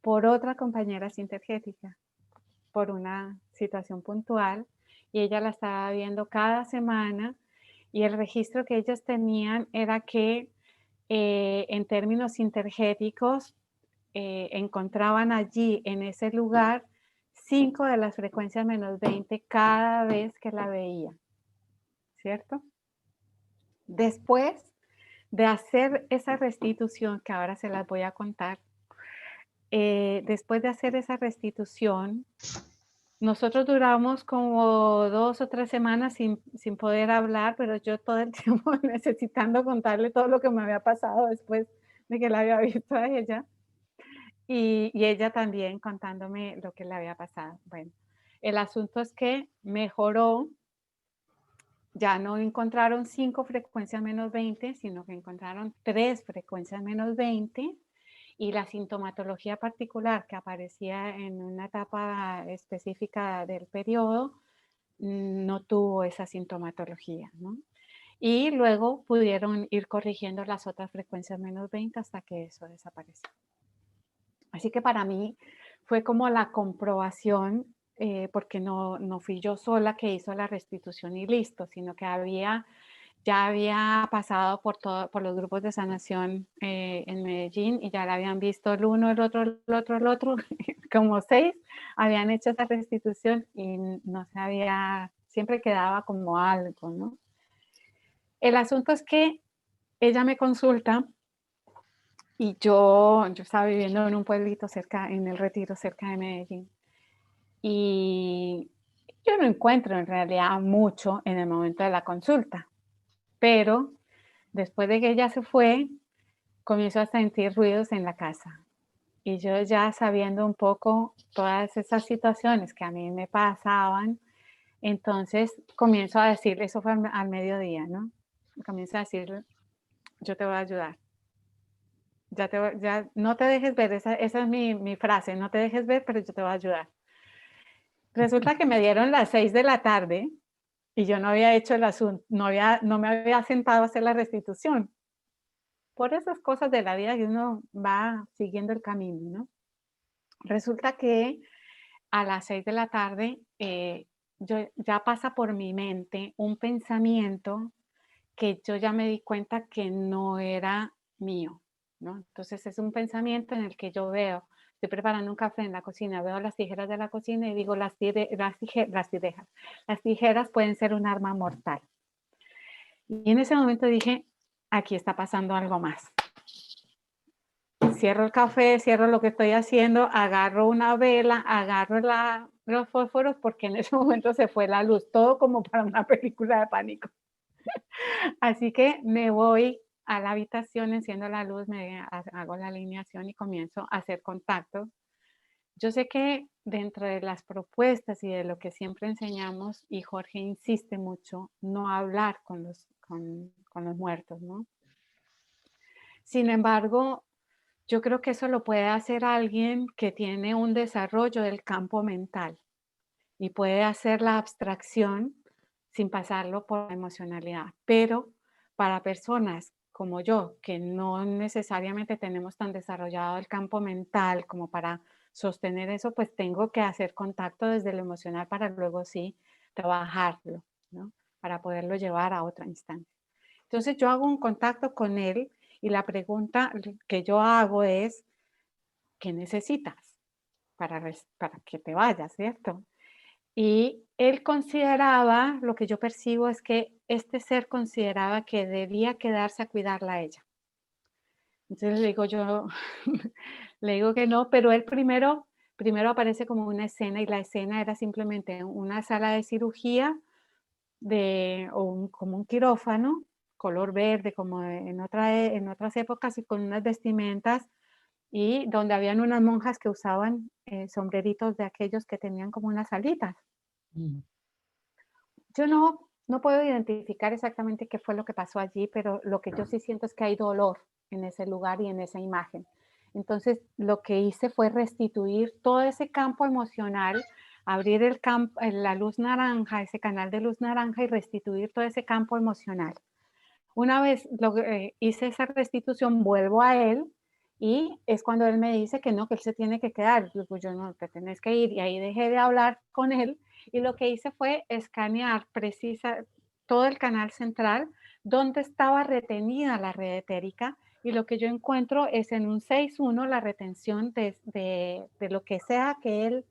por otra compañera sintergética por una situación puntual, y ella la estaba viendo cada semana, y el registro que ellos tenían era que en términos sintergéticos encontraban allí en ese lugar 5 de las frecuencias menos 20 cada vez que la veía, ¿cierto? Después de hacer esa restitución, que ahora se las voy a contar, después de hacer esa restitución, nosotros duramos como 2 o 3 semanas sin poder hablar, pero yo todo el tiempo necesitando contarle todo lo que me había pasado después de que la había visto a ella. Y ella también contándome lo que le había pasado. Bueno, el asunto es que mejoró. Ya no encontraron 5 frecuencias menos 20, sino que encontraron 3 frecuencias menos 20, y la sintomatología particular que aparecía en una etapa específica del periodo no tuvo esa sintomatología, ¿no? Y luego pudieron ir corrigiendo las otras frecuencias menos 20 hasta que eso desapareció. Así que para mí fue como la comprobación, porque no fui yo sola que hizo la restitución y listo, sino que ya había pasado por los grupos de sanación en Medellín, y ya la habían visto el uno, el otro, como 6 habían hecho esa restitución, y no sabía, siempre quedaba como algo, ¿no? El asunto es que ella me consulta, y yo estaba viviendo en un pueblito en el Retiro, cerca de Medellín. Y yo no encuentro en realidad mucho en el momento de la consulta. Pero después de que ella se fue, comienzo a sentir ruidos en la casa. Y yo ya sabiendo un poco todas esas situaciones que a mí me pasaban, entonces comienzo a decirle, eso fue al mediodía, ¿no? Comienzo a decirle, yo te voy a ayudar. Ya no te dejes ver, esa es mi frase, no te dejes ver, pero yo te voy a ayudar. Resulta que me dieron las 6 de la tarde y yo no había hecho el asunto, no me había sentado a hacer la restitución. Por esas cosas de la vida que uno va siguiendo el camino, ¿no? Resulta que a las 6 de la tarde ya pasa por mi mente un pensamiento que yo ya me di cuenta que no era mío, ¿no? Entonces es un pensamiento en el que yo veo, estoy preparando un café en la cocina, veo las tijeras de la cocina y digo, las tijeras pueden ser un arma mortal. Y en ese momento dije, aquí está pasando algo más. Cierro el café, cierro lo que estoy haciendo, agarro una vela, agarro los fósforos, porque en ese momento se fue la luz, todo como para una película de pánico. Así que me voy a la habitación, enciendo la luz, hago la alineación y comienzo a hacer contacto. Yo sé que dentro de las propuestas y de lo que siempre enseñamos, y Jorge insiste mucho, no hablar con los muertos, ¿no? Sin embargo, yo creo que eso lo puede hacer alguien que tiene un desarrollo del campo mental y puede hacer la abstracción sin pasarlo por la emocionalidad. Pero para personas como yo, que no necesariamente tenemos tan desarrollado el campo mental como para sostener eso, pues tengo que hacer contacto desde lo emocional para luego sí trabajarlo, ¿no? Para poderlo llevar a otra instancia. Entonces yo hago un contacto con él y la pregunta que yo hago es, ¿qué necesitas para que te vayas, cierto? Y él consideraba, lo que yo percibo es que este ser consideraba que debía quedarse a cuidarla a ella. Entonces le digo que no, pero él primero aparece como una escena y la escena era simplemente una sala de cirugía como un quirófano, color verde, como en otras épocas y con unas vestimentas y donde habían unas monjas que usaban sombreritos de aquellos que tenían como unas alitas. Yo no puedo identificar exactamente qué fue lo que pasó allí, pero lo que yo sí siento es que hay dolor en ese lugar y en esa imagen. Entonces, lo que hice fue restituir todo ese campo emocional, abrir la luz naranja, ese canal de luz naranja y restituir todo ese campo emocional. Una vez hice esa restitución, vuelvo a él y es cuando él me dice que no, que él se tiene que quedar. Yo no, te tenés que ir. Y ahí dejé de hablar con él y lo que hice fue escanear todo el canal central donde estaba retenida la red etérica y lo que yo encuentro es en un 6-1 la retención de lo que sea que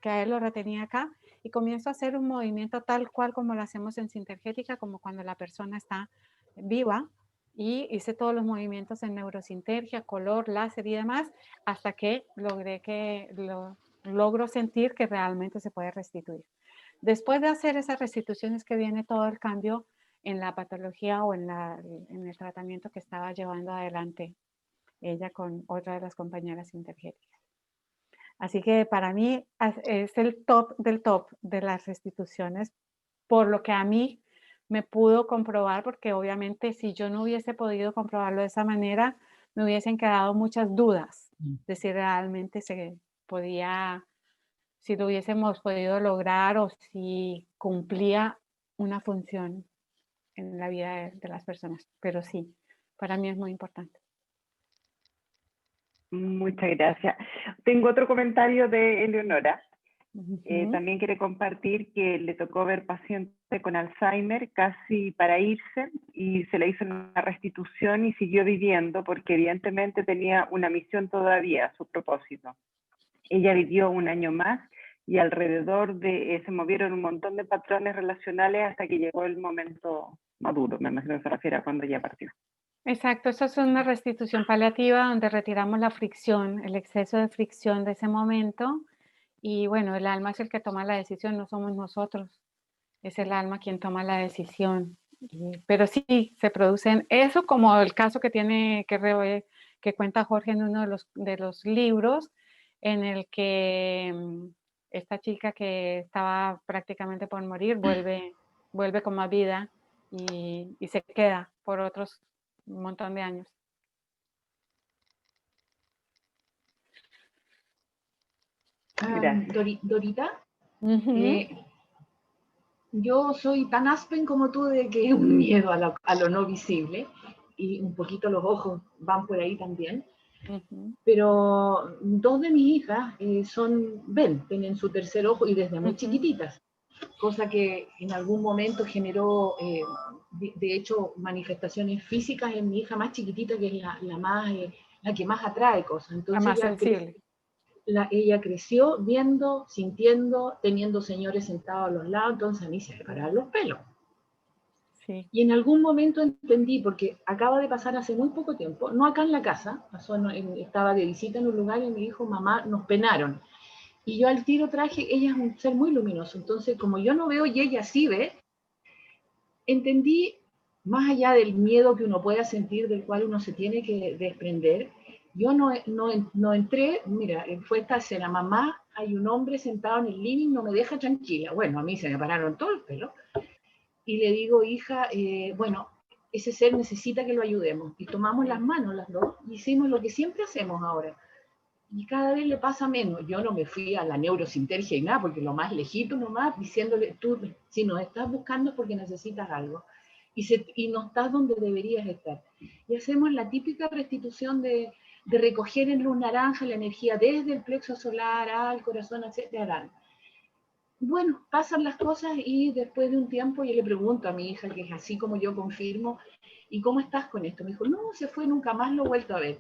a él lo retenía acá y comienzo a hacer un movimiento tal cual como lo hacemos en sintergética, como cuando la persona está viva, y hice todos los movimientos en neurosintergia, color, láser y demás, hasta que logro sentir que realmente se puede restituir. Después de hacer esas restituciones que viene todo el cambio en la patología o en el tratamiento que estaba llevando adelante ella con otra de las compañeras sintergéticas. Así que para mí es el top del top de las restituciones, por lo que a mí me pudo comprobar, porque obviamente si yo no hubiese podido comprobarlo de esa manera, me hubiesen quedado muchas dudas de si realmente se podía, si lo hubiésemos podido lograr o si cumplía una función en la vida de las personas. Pero sí, para mí es muy importante. Muchas gracias. Tengo otro comentario de Eleonora. También quiere compartir que le tocó ver paciente con Alzheimer casi para irse y se le hizo una restitución y siguió viviendo porque evidentemente tenía una misión todavía a su propósito. Ella vivió un año más y alrededor de se movieron un montón de patrones relacionales hasta que llegó el momento maduro, me imagino que se refiere a cuando ya partió. Exacto, eso es una restitución paliativa donde retiramos la fricción, el exceso de fricción de ese momento y bueno, el alma es el que toma la decisión, no somos nosotros, es el alma quien toma la decisión. Pero sí, se producen eso como el caso que que cuenta Jorge en uno de los libros en el que esta chica que estaba prácticamente por morir vuelve con más vida y se queda por otros un montón de años. Dorita, yo soy tan Aspen como tú de que es un miedo a lo no visible y un poquito los ojos van por ahí también. Pero dos de mis hijas tienen su tercer ojo y desde muy chiquititas. cosa que en algún momento generó, de hecho, manifestaciones físicas en mi hija más chiquitita, que es la que más atrae cosas. Entonces, la más sensible. Ella creció viendo, sintiendo, teniendo señores sentados a los lados, entonces a mí se me paraban los pelos. Sí. Y en algún momento entendí, porque acaba de pasar hace muy poco tiempo, no acá en la casa, estaba de visita en un lugar y me dijo, mamá, nos penaron. Y yo al tiro traje, ella es un ser muy luminoso, entonces como yo no veo y ella sí ve, entendí, más allá del miedo que uno pueda sentir, del cual uno se tiene que desprender, yo no entré, mira, fue esta escena, mamá, hay un hombre sentado en el living, no me deja tranquila. Bueno, a mí se me pararon todo el pelo. Y le digo, hija, bueno, ese ser necesita que lo ayudemos. Y tomamos las manos las dos y hicimos lo que siempre hacemos ahora. Y cada vez le pasa menos. Yo no me fui a la neurosintergia y nada, porque lo más lejito nomás, diciéndole, tú, si nos estás buscando es porque necesitas algo. Y no estás donde deberías estar. Y hacemos la típica restitución de recoger en luz naranja la energía desde el plexo solar al corazón, etc. Bueno, pasan las cosas y después de un tiempo yo le pregunto a mi hija, que es así como yo confirmo, ¿y cómo estás con esto? Me dijo, no, se fue, nunca más lo he vuelto a ver.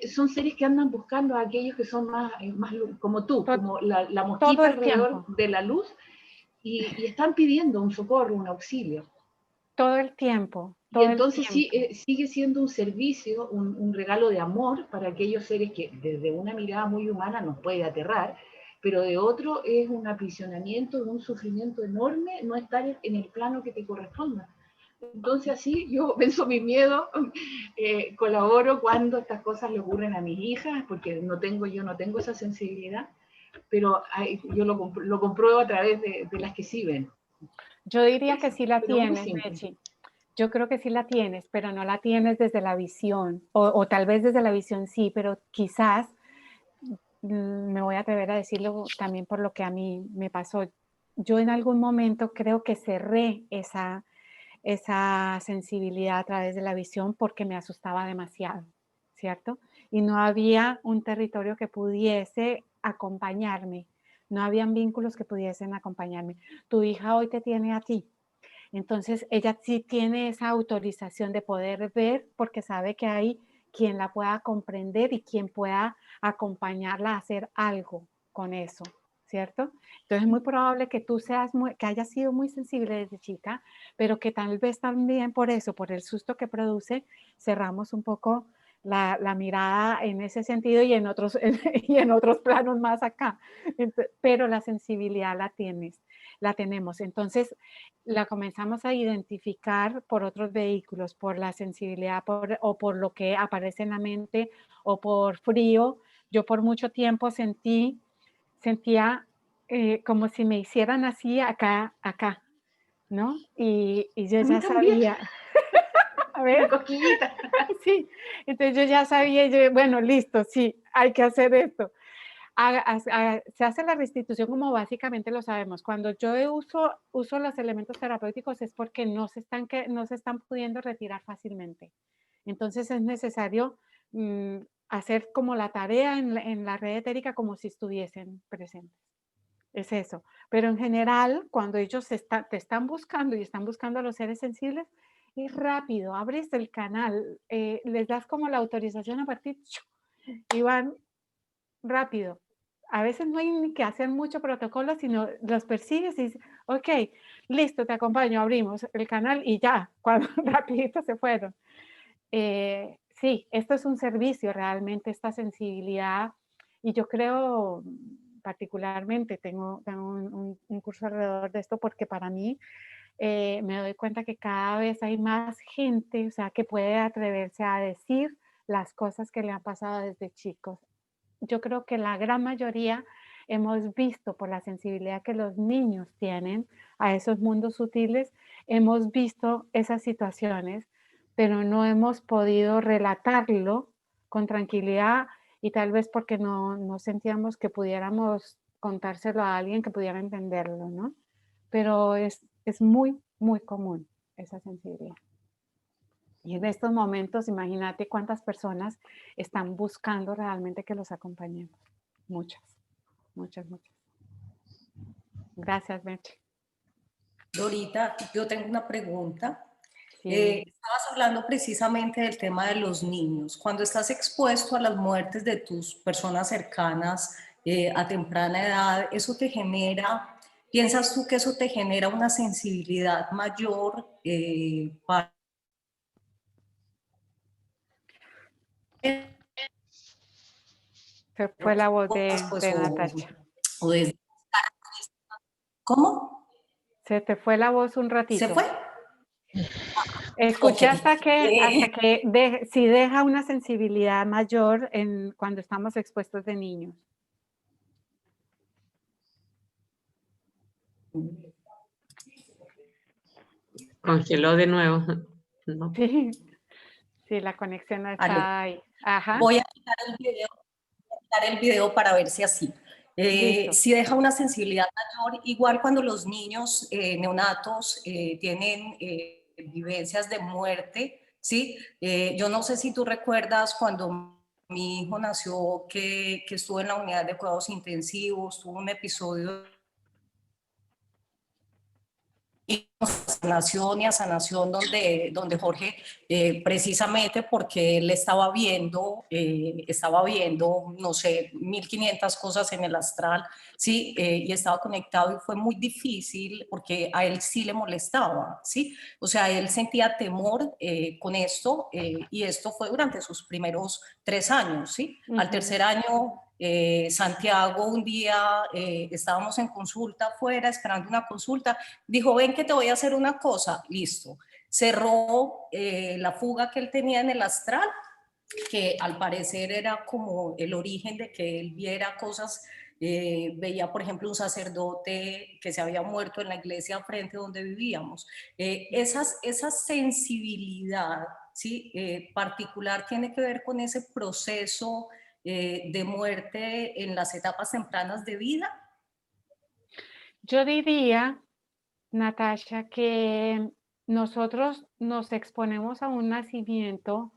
Son seres que andan buscando a aquellos que son más como tú, como la mosquita alrededor de la luz, y están pidiendo un socorro, un auxilio. Todo el tiempo. Y entonces sí, sigue siendo un servicio, un regalo de amor para aquellos seres que desde una mirada muy humana nos puede aterrar, pero de otro es un aprisionamiento, un sufrimiento enorme no estar en el plano que te corresponda. Entonces así yo venzo mi miedo, colaboro cuando estas cosas le ocurren a mis hijas, porque yo no tengo esa sensibilidad, pero yo lo compruebo a través de las que sí ven. Yo diría que sí la tienes, Mechi. Yo creo que sí la tienes, pero no la tienes desde la visión, o tal vez desde la visión sí, pero quizás, me voy a atrever a decirlo también por lo que a mí me pasó. Yo en algún momento creo que cerré esa sensibilidad a través de la visión porque me asustaba demasiado, ¿cierto? Y no había un territorio que pudiese acompañarme, no habían vínculos que pudiesen acompañarme. Tu hija hoy te tiene a ti. Entonces, ella sí tiene esa autorización de poder ver porque sabe que hay quien la pueda comprender y quien pueda acompañarla a hacer algo con eso, ¿cierto? Entonces, es muy probable que tú que hayas sido muy sensible desde chica, pero que tal vez también por eso, por el susto que produce, cerramos un poco la mirada en ese sentido y en otros planos más acá. Pero la sensibilidad la tenemos. Entonces, la comenzamos a identificar por otros vehículos, por la sensibilidad o por lo que aparece en la mente o por frío. Yo por mucho tiempo sentía como si me hicieran así acá, ¿no? Y yo ya sabía. A ver. Cosquillita. Sí, entonces yo ya sabía, bueno, listo, sí, hay que hacer esto. Se hace la restitución como básicamente lo sabemos. Cuando yo uso los elementos terapéuticos es porque no se están pudiendo retirar fácilmente. Entonces es necesario hacer como la tarea en la red etérica como si estuviesen presentes. Es eso. Pero en general, cuando ellos te están buscando y están buscando a los seres sensibles, es rápido, abres el canal, les das como la autorización a partir y van rápido. A veces no hay ni que hacer mucho protocolo, sino los persigues y dices, ok, listo, te acompaño, abrimos el canal y ya, cuando rapidito se fueron. Sí, esto es un servicio realmente, esta sensibilidad, y yo creo particularmente, tengo un curso alrededor de esto porque para mí me doy cuenta que cada vez hay más gente, o sea, que puede atreverse a decir las cosas que le han pasado desde chicos. Yo creo que la gran mayoría hemos visto por la sensibilidad que los niños tienen a esos mundos sutiles, hemos visto esas situaciones, pero no hemos podido relatarlo con tranquilidad y tal vez porque no sentíamos que pudiéramos contárselo a alguien que pudiera entenderlo, ¿no? Pero es muy, muy común esa sensibilidad. Y en estos momentos, imagínate cuántas personas están buscando realmente que los acompañemos. Muchas, muchas, muchas. Gracias, Meche. Dorita, yo tengo una pregunta. Sí. Estabas hablando precisamente del tema de los niños. Cuando estás expuesto a las muertes de tus personas cercanas a temprana edad, ¿eso te genera, piensas tú que eso te genera una sensibilidad mayor para... Se fue la voz pues, de Natacha. o de... ¿Cómo? Se te fue la voz un ratito. ¿Se fue? Escuché Okay. hasta que si deja una sensibilidad mayor cuando estamos expuestos de niños. Congeló de nuevo. No. Sí, la conexión no está ahí. Ajá. Voy a quitar el video para ver si así. Si deja una sensibilidad mayor, igual cuando los niños neonatos tienen vivencias de muerte, ¿sí? Yo no sé si tú recuerdas cuando mi hijo nació que estuvo en la unidad de cuidados intensivos, tuvo un episodio y a sanación donde Jorge, precisamente porque él estaba viendo, no sé, 1500 cosas en el astral, ¿sí? Y estaba conectado y fue muy difícil porque a él sí le molestaba, ¿sí? O sea, él sentía temor con esto y esto fue durante sus primeros 3 años, ¿sí? Al tercer año... Santiago un día estábamos en consulta afuera esperando una consulta, dijo ven que te voy a hacer una cosa, listo, cerró la fuga que él tenía en el astral, que al parecer era como el origen de que él viera cosas, veía por ejemplo un sacerdote que se había muerto en la iglesia frente donde vivíamos, esa sensibilidad, ¿sí? Particular tiene que ver con ese proceso de muerte en las etapas tempranas de vida? Yo diría, Natasha, que nosotros nos exponemos a un nacimiento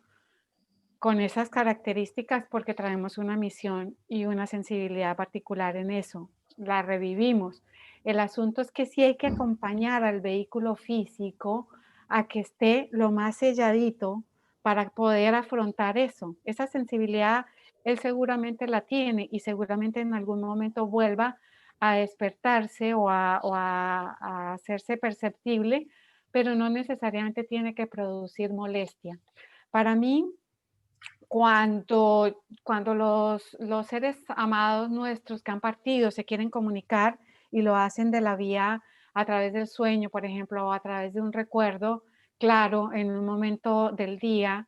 con esas características porque traemos una misión y una sensibilidad particular en eso. La revivimos. El asunto es que sí hay que acompañar al vehículo físico a que esté lo más selladito para poder afrontar eso. Esa sensibilidad él seguramente la tiene y seguramente en algún momento vuelva a despertarse o a hacerse perceptible, pero no necesariamente tiene que producir molestia. Para mí, cuando los seres amados nuestros que han partido se quieren comunicar y lo hacen de la vía a través del sueño, por ejemplo, o a través de un recuerdo, claro, en un momento del día,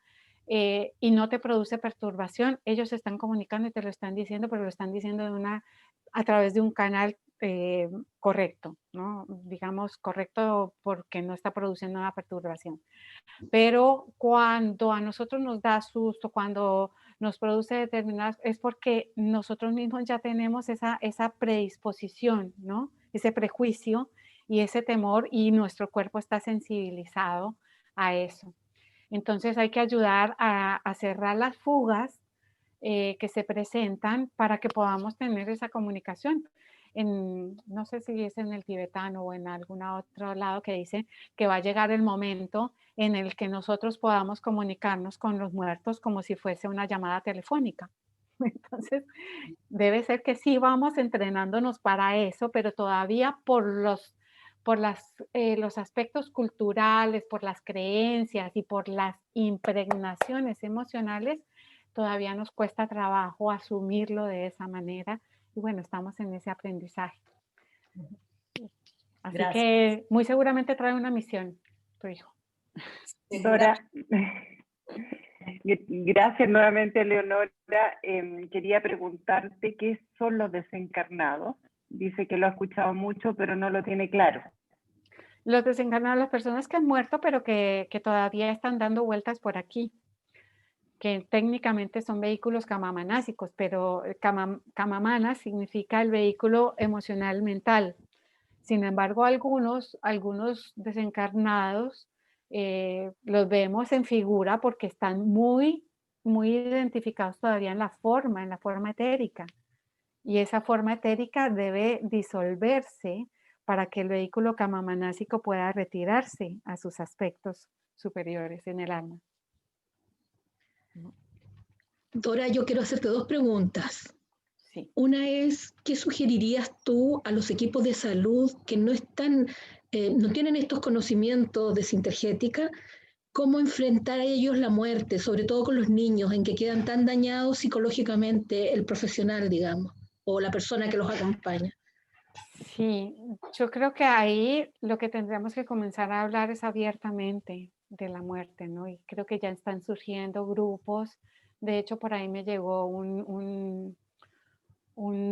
y no te produce perturbación, ellos se están comunicando y te lo están diciendo, pero lo están diciendo a través de un canal correcto, ¿no? Digamos correcto porque no está produciendo una perturbación. Pero cuando a nosotros nos da susto, cuando nos produce determinadas, es porque nosotros mismos ya tenemos esa predisposición, ¿no? Ese prejuicio y ese temor y nuestro cuerpo está sensibilizado a eso. Entonces hay que ayudar a cerrar las fugas que se presentan para que podamos tener esa comunicación. No sé si es en el tibetano o en algún otro lado que dice que va a llegar el momento en el que nosotros podamos comunicarnos con los muertos como si fuese una llamada telefónica. Entonces, debe ser que sí vamos entrenándonos para eso, pero todavía por los aspectos culturales, por las creencias y por las impregnaciones emocionales, todavía nos cuesta trabajo asumirlo de esa manera. Y bueno, estamos en ese aprendizaje. Así Gracias. que muy seguramente trae una misión tu hijo. Dora, gracias nuevamente, Leonora. Quería preguntarte qué son los desencarnados. Dice que lo ha escuchado mucho, pero no lo tiene claro. Los desencarnados, las personas que han muerto, pero que todavía están dando vueltas por aquí, que técnicamente son vehículos kamamanásicos, pero kamamana significa el vehículo emocional mental. Sin embargo, algunos desencarnados los vemos en figura porque están muy, muy identificados todavía en la forma etérica. Y esa forma etérica debe disolverse para que el vehículo kamamanásico pueda retirarse a sus aspectos superiores en el alma. Dora, yo quiero hacerte dos preguntas. Sí. Una es, ¿qué sugerirías tú a los equipos de salud que no están, no tienen estos conocimientos de sintergética? ¿Cómo enfrentar a ellos la muerte, sobre todo con los niños, en que quedan tan dañados psicológicamente el profesional, digamos, o la persona que los acompaña? Sí, yo creo que ahí lo que tendríamos que comenzar a hablar es abiertamente de la muerte, ¿no? Y creo que ya están surgiendo grupos. De hecho, por ahí me llegó un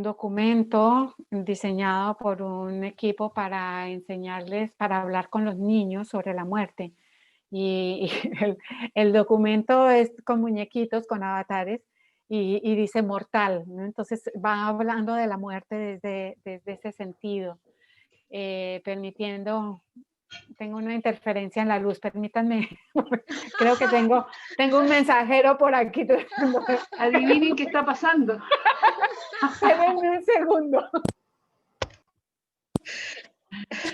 documento diseñado por un equipo para enseñarles, para hablar con los niños sobre la muerte. Y el documento es con muñequitos, con avatares, y dice mortal, ¿no? Entonces va hablando de la muerte desde ese sentido, permitiendo, tengo una interferencia en la luz, permítanme, creo que tengo un mensajero por aquí. Adivinen qué está pasando. Espérenme un segundo.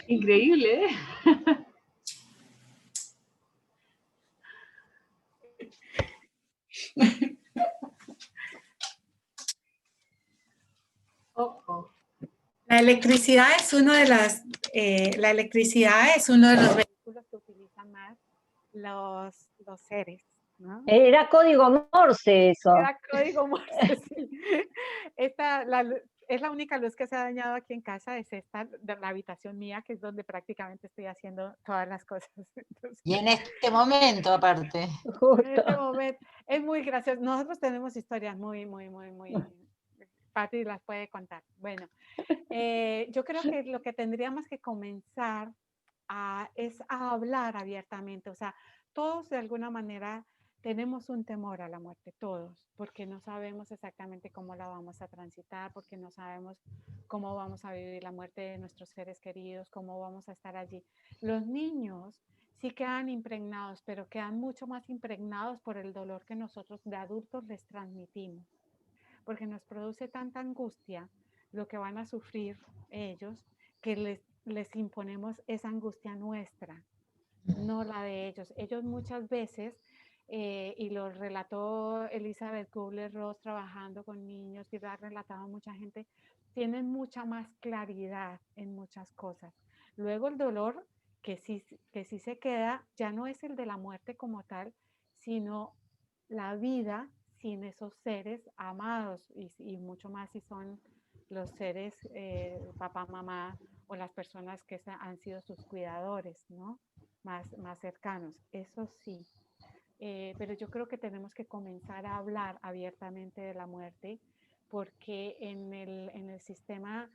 Increíble, ¿eh? La electricidad es uno de los vehículos que utilizan más los seres, ¿no? Era código Morse eso. Era código Morse, sí. Es la única luz que se ha dañado aquí en casa, es esta de la habitación mía, que es donde prácticamente estoy haciendo todas las cosas. Entonces, Y en este momento, aparte. en este momento, es muy gracioso. Nosotros tenemos historias muy Pati las puede contar. Bueno, yo creo que lo que tendríamos que comenzar es a hablar abiertamente. O sea, todos de alguna manera tenemos un temor a la muerte, todos, porque no sabemos exactamente cómo la vamos a transitar, porque no sabemos cómo vamos a vivir la muerte de nuestros seres queridos, cómo vamos a estar allí. Los niños sí quedan impregnados, pero quedan mucho más impregnados por el dolor que nosotros de adultos les transmitimos, porque nos produce tanta angustia lo que van a sufrir ellos, que les imponemos esa angustia nuestra, no la de ellos. Ellos muchas veces, y lo relató Elizabeth Kubler-Ross trabajando con niños, y lo ha relatado mucha gente, tienen mucha más claridad en muchas cosas. Luego el dolor que sí se queda, ya no es el de la muerte como tal, sino la vida sin esos seres amados, y mucho más si son los seres, papá, mamá, o las personas que han sido sus cuidadores, ¿no? Más cercanos, eso sí. Pero yo creo que tenemos que comenzar a hablar abiertamente de la muerte, porque en el sistema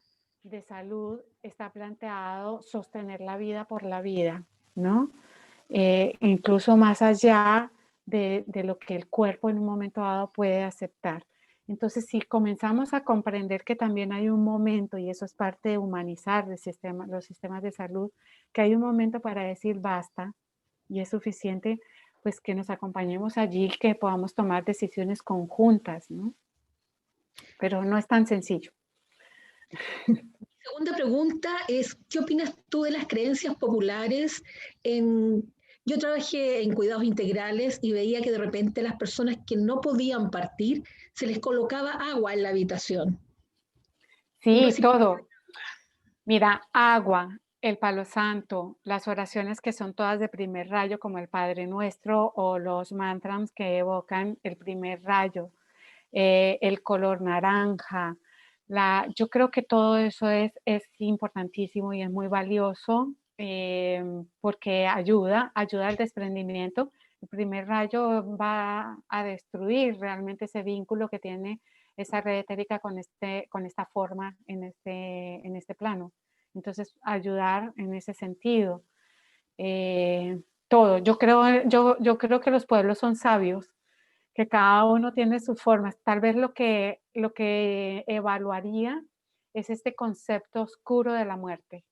de salud está planteado sostener la vida por la vida, ¿no? Incluso más allá de lo que el cuerpo en un momento dado puede aceptar. Entonces, si comenzamos a comprender que también hay un momento, y eso es parte de humanizar los sistemas de salud, que hay un momento para decir basta y es suficiente, pues que nos acompañemos allí, que podamos tomar decisiones conjuntas, ¿no? Pero no es tan sencillo. Segunda pregunta es, ¿qué opinas tú de las creencias populares? Yo trabajé en cuidados integrales y veía que de repente las personas que no podían partir, se les colocaba agua en la habitación. Sí, todo. Mira, agua, el palo santo, las oraciones que son todas de primer rayo, como el Padre Nuestro, o los mantras que evocan el primer rayo, el color naranja. Yo creo que todo eso es importantísimo y es muy valioso, porque ayuda al desprendimiento. El primer rayo va a destruir realmente ese vínculo que tiene esa red etérica con esta forma en este plano. Entonces, ayudar en ese sentido. Todo. Yo creo que los pueblos son sabios, que cada uno tiene sus formas. Tal vez lo que evaluaría es este concepto oscuro de la muerte,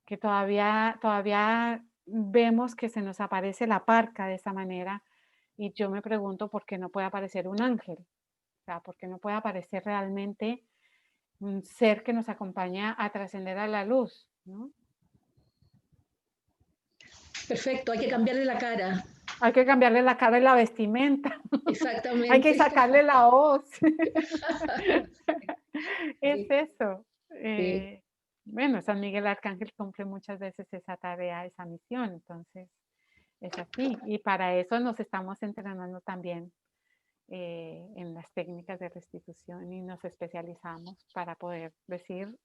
que todavía vemos que se nos aparece la parca de esa manera, y yo me pregunto por qué no puede aparecer un ángel, o sea, por qué no puede aparecer realmente un ser que nos acompaña a trascender a la luz, ¿no? Perfecto, hay que cambiarle la cara. Hay que cambiarle la cara y la vestimenta. Exactamente. Hay que sacarle la voz. Es eso. Bueno, San Miguel Arcángel cumple muchas veces esa tarea, esa misión, entonces es así. Y para eso nos estamos entrenando también en las técnicas de restitución y nos especializamos para poder decir,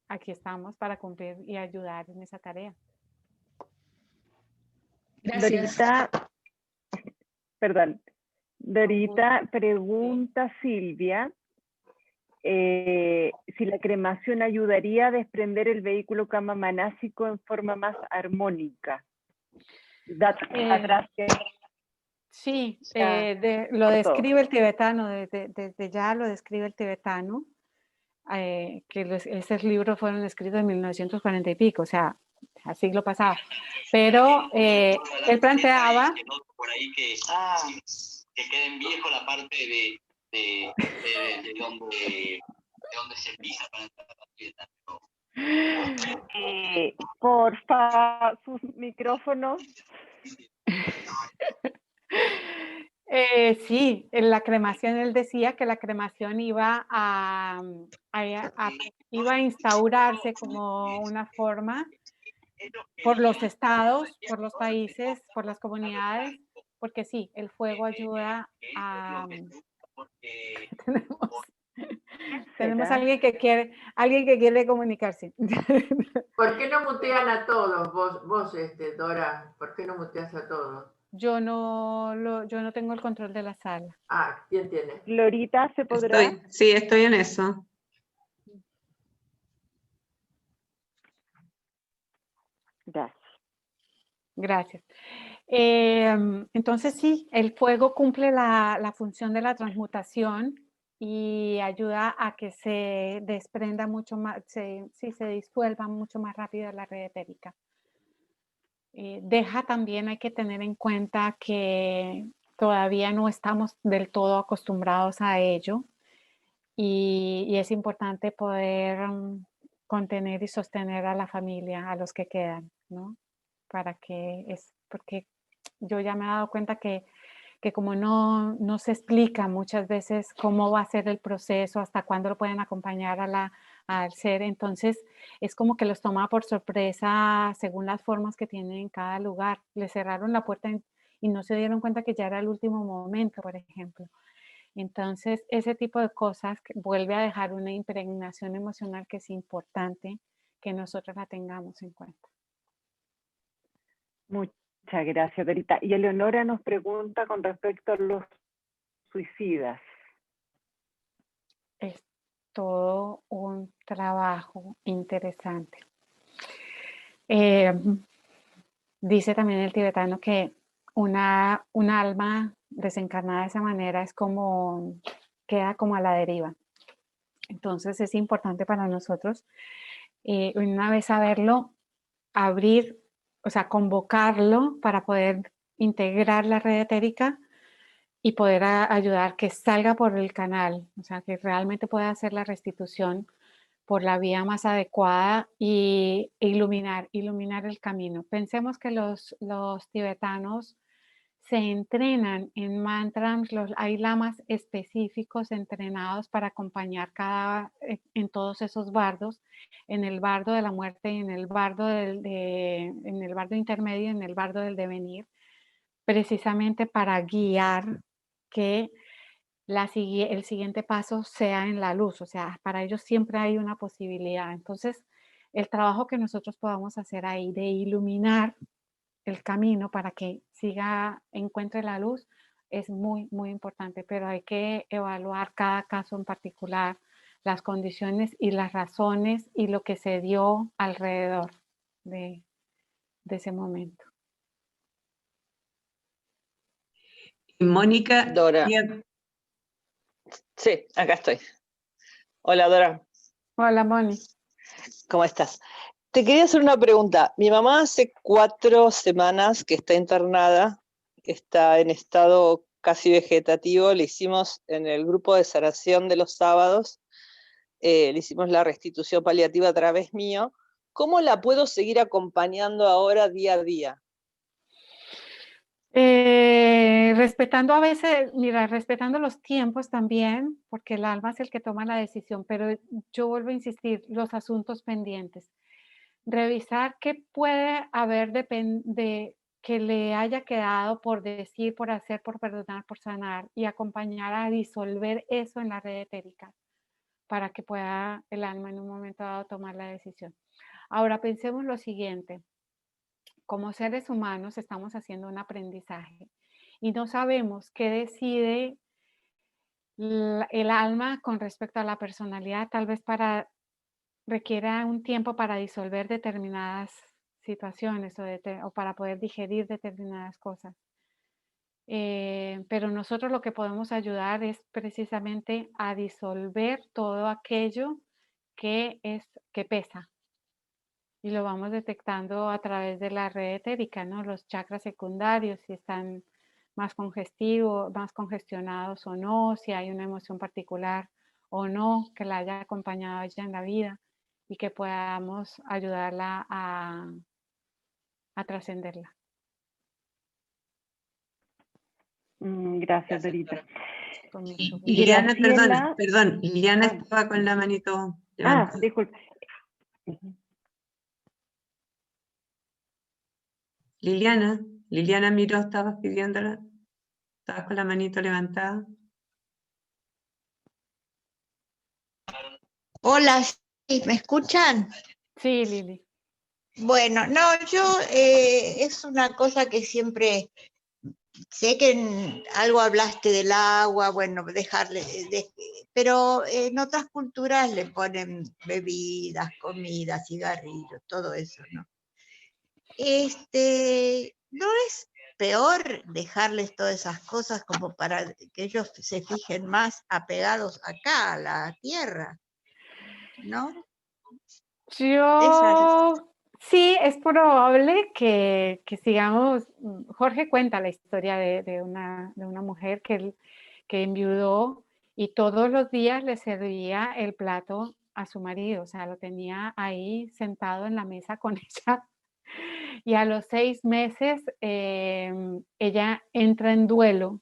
aquí estamos para cumplir y ayudar en esa tarea. Gracias. Dorita, pregunta Silvia, si la cremación ayudaría a desprender el vehículo karma manásico en forma más armónica. Sí, lo describe el tibetano, desde ya lo describe el tibetano, que esos libros fueron escritos en 1940 y pico, o sea, al siglo pasado. Pero él planteaba... Por ahí que quede en viejo la parte de donde se pisa para entrar a la fiesta. Porfa, sus micrófonos. Sí, en la cremación él decía que la cremación iba a instaurarse como una forma por los estados, por los países, por las comunidades, porque sí, el fuego ayuda a... Tenemos alguien que quiere comunicarse. ¿Por qué no mutean a todos vos, Dora? ¿Por qué no muteas a todos? Yo no tengo el control de la sala. Ah, ¿quién tiene? Glorita, ¿se podrá? Sí, estoy en eso. Gracias. Entonces sí, el fuego cumple la función de la transmutación y ayuda a que se desprenda mucho más, se disuelva mucho más rápido la red etérica. También hay que tener en cuenta que todavía no estamos del todo acostumbrados a ello y es importante poder contener y sostener a la familia, a los que quedan, ¿no? Porque yo ya me he dado cuenta que como no se explica muchas veces cómo va a ser el proceso, hasta cuándo lo pueden acompañar al ser, entonces es como que los toma por sorpresa según las formas que tienen en cada lugar. Le cerraron la puerta y no se dieron cuenta que ya era el último momento, por ejemplo. Entonces, ese tipo de cosas vuelve a dejar una impregnación emocional que es importante que nosotros la tengamos en cuenta. Muchas gracias, Dorita. Y Eleonora nos pregunta con respecto a los suicidas. Es todo un trabajo interesante. Dice también el tibetano que un alma desencarnada de esa manera queda como a la deriva. Entonces es importante para nosotros, una vez saberlo, convocarlo para poder integrar la red etérica y poder ayudar que salga por el canal, o sea, que realmente pueda hacer la restitución por la vía más adecuada y iluminar el camino. Pensemos que los tibetanos se entrenan en mantras, hay lamas específicos entrenados para acompañar en todos esos bardos, en el bardo de la muerte, en el bardo en el bardo intermedio, en el bardo del devenir, precisamente para guiar que el siguiente paso sea en la luz, o sea, para ellos siempre hay una posibilidad. Entonces, el trabajo que nosotros podamos hacer ahí de iluminar el camino para que encuentre la luz es muy, muy importante, pero hay que evaluar cada caso en particular, las condiciones y las razones y lo que se dio alrededor de ese momento. Mónica. Dora. Sí, acá estoy. Hola, Dora. Hola, Moni. ¿Cómo estás? Te quería hacer una pregunta. Mi mamá hace 4 semanas que está internada, está en estado casi vegetativo. Le hicimos en el grupo de sanación de los sábados, le hicimos la restitución paliativa a través mío, ¿cómo la puedo seguir acompañando ahora día a día? Respetando a veces, mira, respetando los tiempos también, porque el alma es el que toma la decisión, pero yo vuelvo a insistir, los asuntos pendientes. Revisar qué puede haber de que le haya quedado por decir, por hacer, por perdonar, por sanar, y acompañar a disolver eso en la red etérica para que pueda el alma en un momento dado tomar la decisión. Ahora pensemos lo siguiente. Como seres humanos estamos haciendo un aprendizaje y no sabemos qué decide el alma con respecto a la personalidad, tal vez requiera un tiempo para disolver determinadas situaciones o para poder digerir determinadas cosas. Pero nosotros lo que podemos ayudar es precisamente a disolver todo aquello que pesa. Y lo vamos detectando a través de la red etérica, ¿no? Los chakras secundarios, si están más congestionados o no, si hay una emoción particular o no que la haya acompañado a ella en la vida y que podamos ayudarla a trascenderla. Gracias, Dorita. Liliana, perdón, Liliana estaba con la manito levantada. Disculpe. Liliana Miró, estabas pidiéndola, estabas con la manito levantada. Hola, ¿sí? ¿Me escuchan? Sí, Lili. Bueno, no, yo es una cosa que siempre, sé que algo hablaste del agua, bueno, pero en otras culturas le ponen bebidas, comida, cigarrillos, todo eso, ¿no? ¿No es peor dejarles todas esas cosas como para que ellos se fijen más apegados acá a la tierra? ¿No? Sí, es probable que sigamos. Jorge cuenta la historia de una mujer que enviudó y todos los días le servía el plato a su marido, o sea, lo tenía ahí sentado en la mesa con ella. Y a los 6 meses ella entra en duelo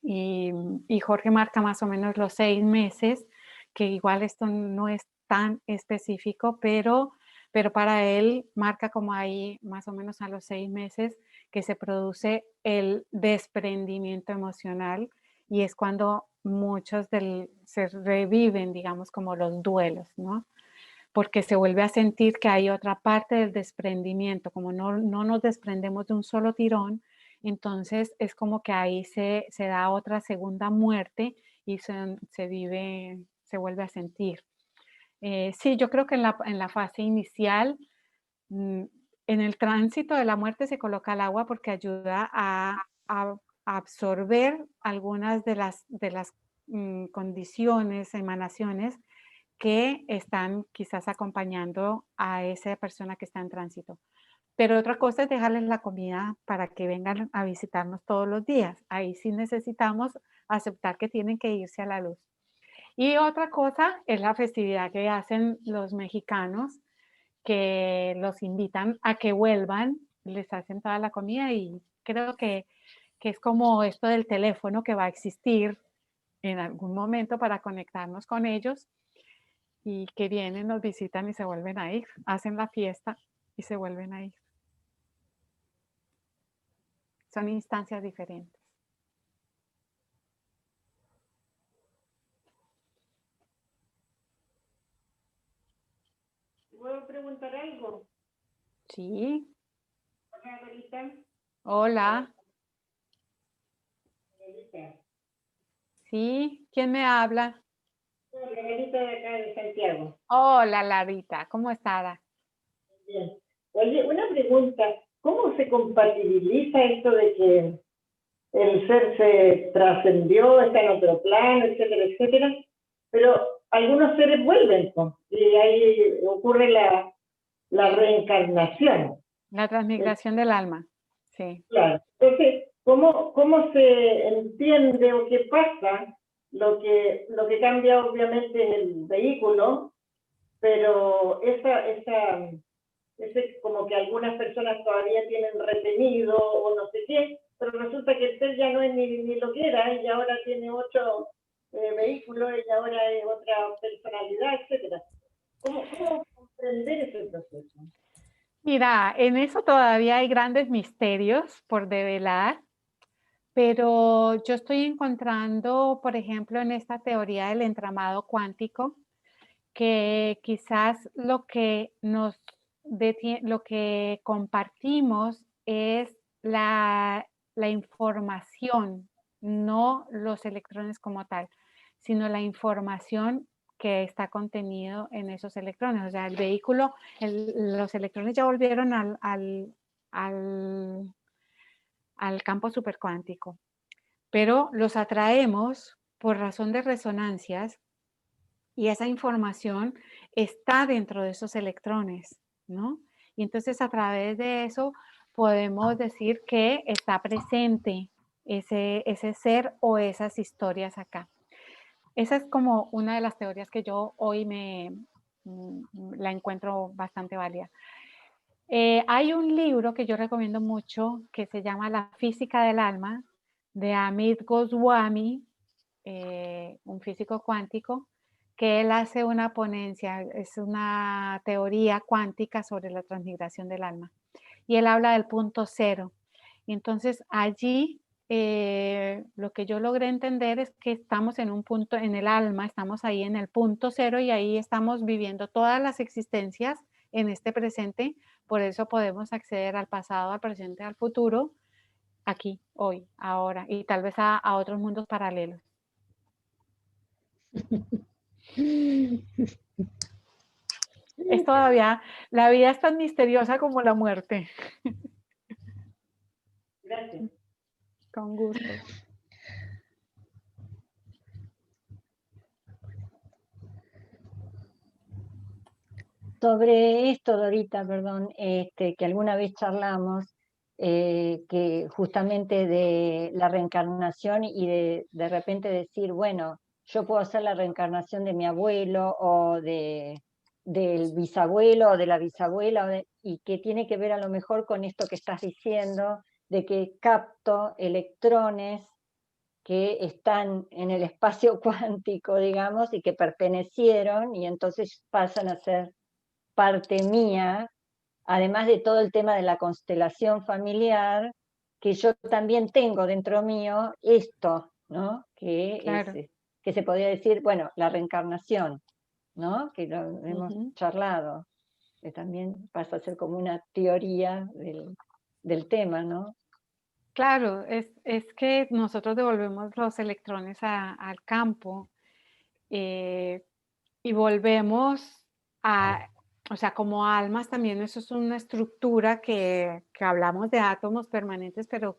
y Jorge marca más o menos los 6 meses, que igual esto no es tan específico, pero para él marca como ahí más o menos a los 6 meses que se produce el desprendimiento emocional y es cuando muchos se reviven, digamos, como los duelos, ¿no? Porque se vuelve a sentir que hay otra parte del desprendimiento, como no nos desprendemos de un solo tirón, entonces es como que ahí se da otra segunda muerte y se vuelve a sentir. Sí, yo creo que en la fase inicial, en el tránsito de la muerte se coloca el agua porque ayuda a absorber algunas de las condiciones, emanaciones que están quizás acompañando a esa persona que está en tránsito. Pero otra cosa es dejarles la comida para que vengan a visitarnos todos los días. Ahí sí necesitamos aceptar que tienen que irse a la luz. Y otra cosa es la festividad que hacen los mexicanos, que los invitan a que vuelvan, les hacen toda la comida y creo que es como esto del teléfono que va a existir en algún momento para conectarnos con ellos y que vienen, nos visitan y se vuelven a ir, hacen la fiesta y se vuelven a ir. Son instancias diferentes. ¿Puedo preguntar algo? Sí. Hola, Marita. Hola. Marita. Sí, ¿quién me habla? Hola, Marita de acá de Santiago. Hola, Larita, ¿cómo estás? Bien. Oye, una pregunta. ¿Cómo se compatibiliza esto de que el ser se trascendió, está en otro plano, etcétera, etcétera? Pero algunos seres vuelven, ¿no? Y ahí ocurre la reencarnación. La transmigración del alma, sí. Claro. Entonces, ¿cómo se entiende o qué pasa? Lo que cambia obviamente es el vehículo, pero ese como que algunas personas todavía tienen retenido o no sé qué, pero resulta que el ser ya no es ni lo que era, y ahora tiene otro vehículo, y ahora es otra personalidad, etcétera. ¿Cómo comprender ese proceso? Mira, en eso todavía hay grandes misterios por develar, pero yo estoy encontrando, por ejemplo, en esta teoría del entramado cuántico, que quizás lo que compartimos es la información, no los electrones como tal, sino la información que está contenido en esos electrones. O sea, el vehículo, los electrones ya volvieron al campo supercuántico, pero los atraemos por razón de resonancias, y esa información está dentro de esos electrones, ¿no? Y entonces a través de eso podemos decir que está presente ese ser o esas historias acá. Esa es como una de las teorías que yo hoy la encuentro bastante válida. Hay un libro que yo recomiendo mucho que se llama La física del alma, de Amit Goswami, un físico cuántico, que él hace una ponencia, es una teoría cuántica sobre la transmigración del alma. Y él habla del punto cero. Y entonces allí lo que yo logré entender es que estamos en un punto, en el alma, estamos ahí en el punto cero, y ahí estamos viviendo todas las existencias en este presente. Por eso podemos acceder al pasado, al presente, al futuro, aquí, hoy, ahora, y tal vez a otros mundos paralelos. Es todavía, la vida es tan misteriosa como la muerte. Gracias. Con gusto. Sobre esto, Dorita, perdón, que alguna vez charlamos, que justamente de la reencarnación y de repente decir, bueno, yo puedo hacer la reencarnación de mi abuelo o del bisabuelo o de la bisabuela, y que tiene que ver a lo mejor con esto que estás diciendo, de que capto electrones que están en el espacio cuántico, digamos, y que pertenecieron y entonces pasan a ser parte mía, además de todo el tema de la constelación familiar, que yo también tengo dentro mío esto, ¿no? Claro. Que se podría decir, bueno, la reencarnación, ¿no? Que lo hemos charlado, que también pasa a ser como una teoría del tema, ¿no? Claro, es que nosotros devolvemos los electrones al campo, y volvemos o sea, como almas también, eso es una estructura que hablamos de átomos permanentes, pero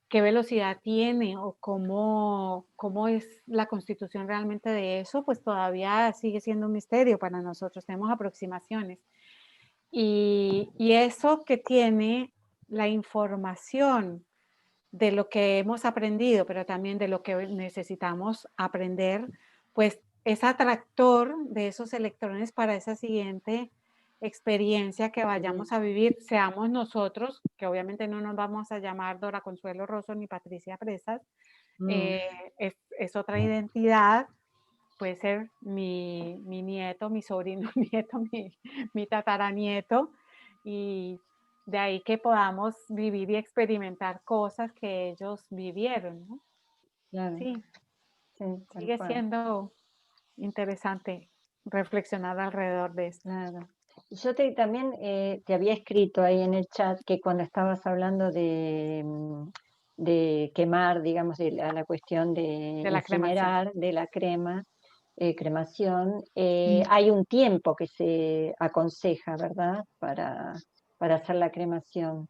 ¿qué velocidad tiene o cómo es la constitución realmente de eso? Pues todavía sigue siendo un misterio para nosotros, tenemos aproximaciones. Y eso que tiene la información de lo que hemos aprendido, pero también de lo que necesitamos aprender, pues es atractor de esos electrones para esa siguiente experiencia que vayamos a vivir, seamos nosotros, que obviamente no nos vamos a llamar Dora Consuelo Rosso ni Patricia Presas, es otra identidad, puede ser mi nieto, mi sobrino nieto, mi tataranieto, y de ahí que podamos vivir y experimentar cosas que ellos vivieron, ¿no? Claro. Sí, tal sigue cual. siendo interesante reflexionar alrededor de esto. Claro. Yo también te había escrito ahí en el chat que cuando estabas hablando de quemar, digamos, de la cuestión de la incinerar, de la cremación, hay un tiempo que se aconseja, ¿verdad? Para hacer la cremación.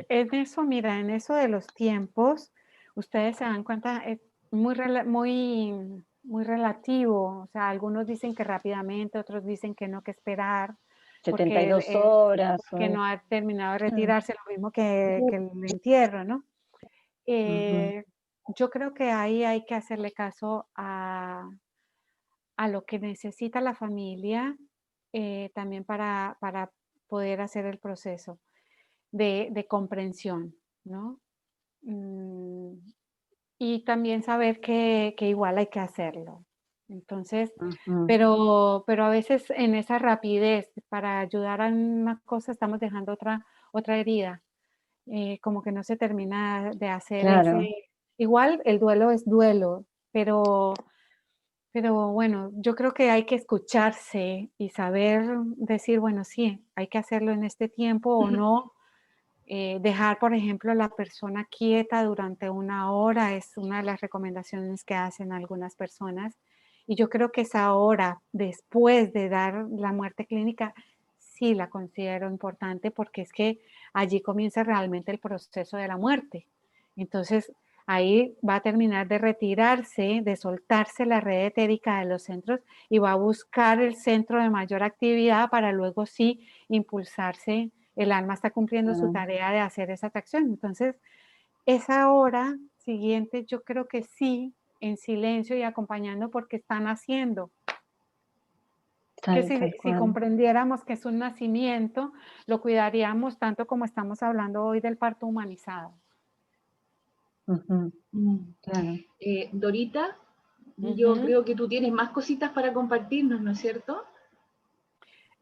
En eso, mira, en eso de los tiempos, ustedes se dan cuenta, es muy relativo. O sea, algunos dicen que rápidamente, otros dicen que no, que esperar. 72 horas. Que no ha terminado de retirarse, lo mismo que el entierro, ¿no? Yo creo que ahí hay que hacerle caso a a lo que necesita la familia, también para poder hacer el proceso de comprensión, ¿no? Y también saber que igual hay que hacerlo. Entonces, pero a veces en esa rapidez para ayudar a una cosa estamos dejando otra herida, como que no se termina de hacer Claro. igual el duelo es duelo, pero bueno, yo creo que hay que escucharse y saber decir, bueno, sí, hay que hacerlo en este tiempo o no. Dejar, por ejemplo, a la persona quieta durante 1 hora es una de las recomendaciones que hacen algunas personas. Y yo creo que esa hora después de dar la muerte clínica, sí la considero importante porque es que allí comienza realmente el proceso de la muerte. Entonces, ahí va a terminar de retirarse, de soltarse la red etérica de los centros y va a buscar el centro de mayor actividad para luego sí impulsarse. El alma está cumpliendo su tarea de hacer esa atracción. Entonces, esa hora siguiente yo creo que sí, en silencio y acompañando porque están haciendo. Que si comprendiéramos que es un nacimiento, lo cuidaríamos tanto como estamos hablando hoy del parto humanizado. Claro. Dorita, yo creo que tú tienes más cositas para compartirnos, ¿no es cierto?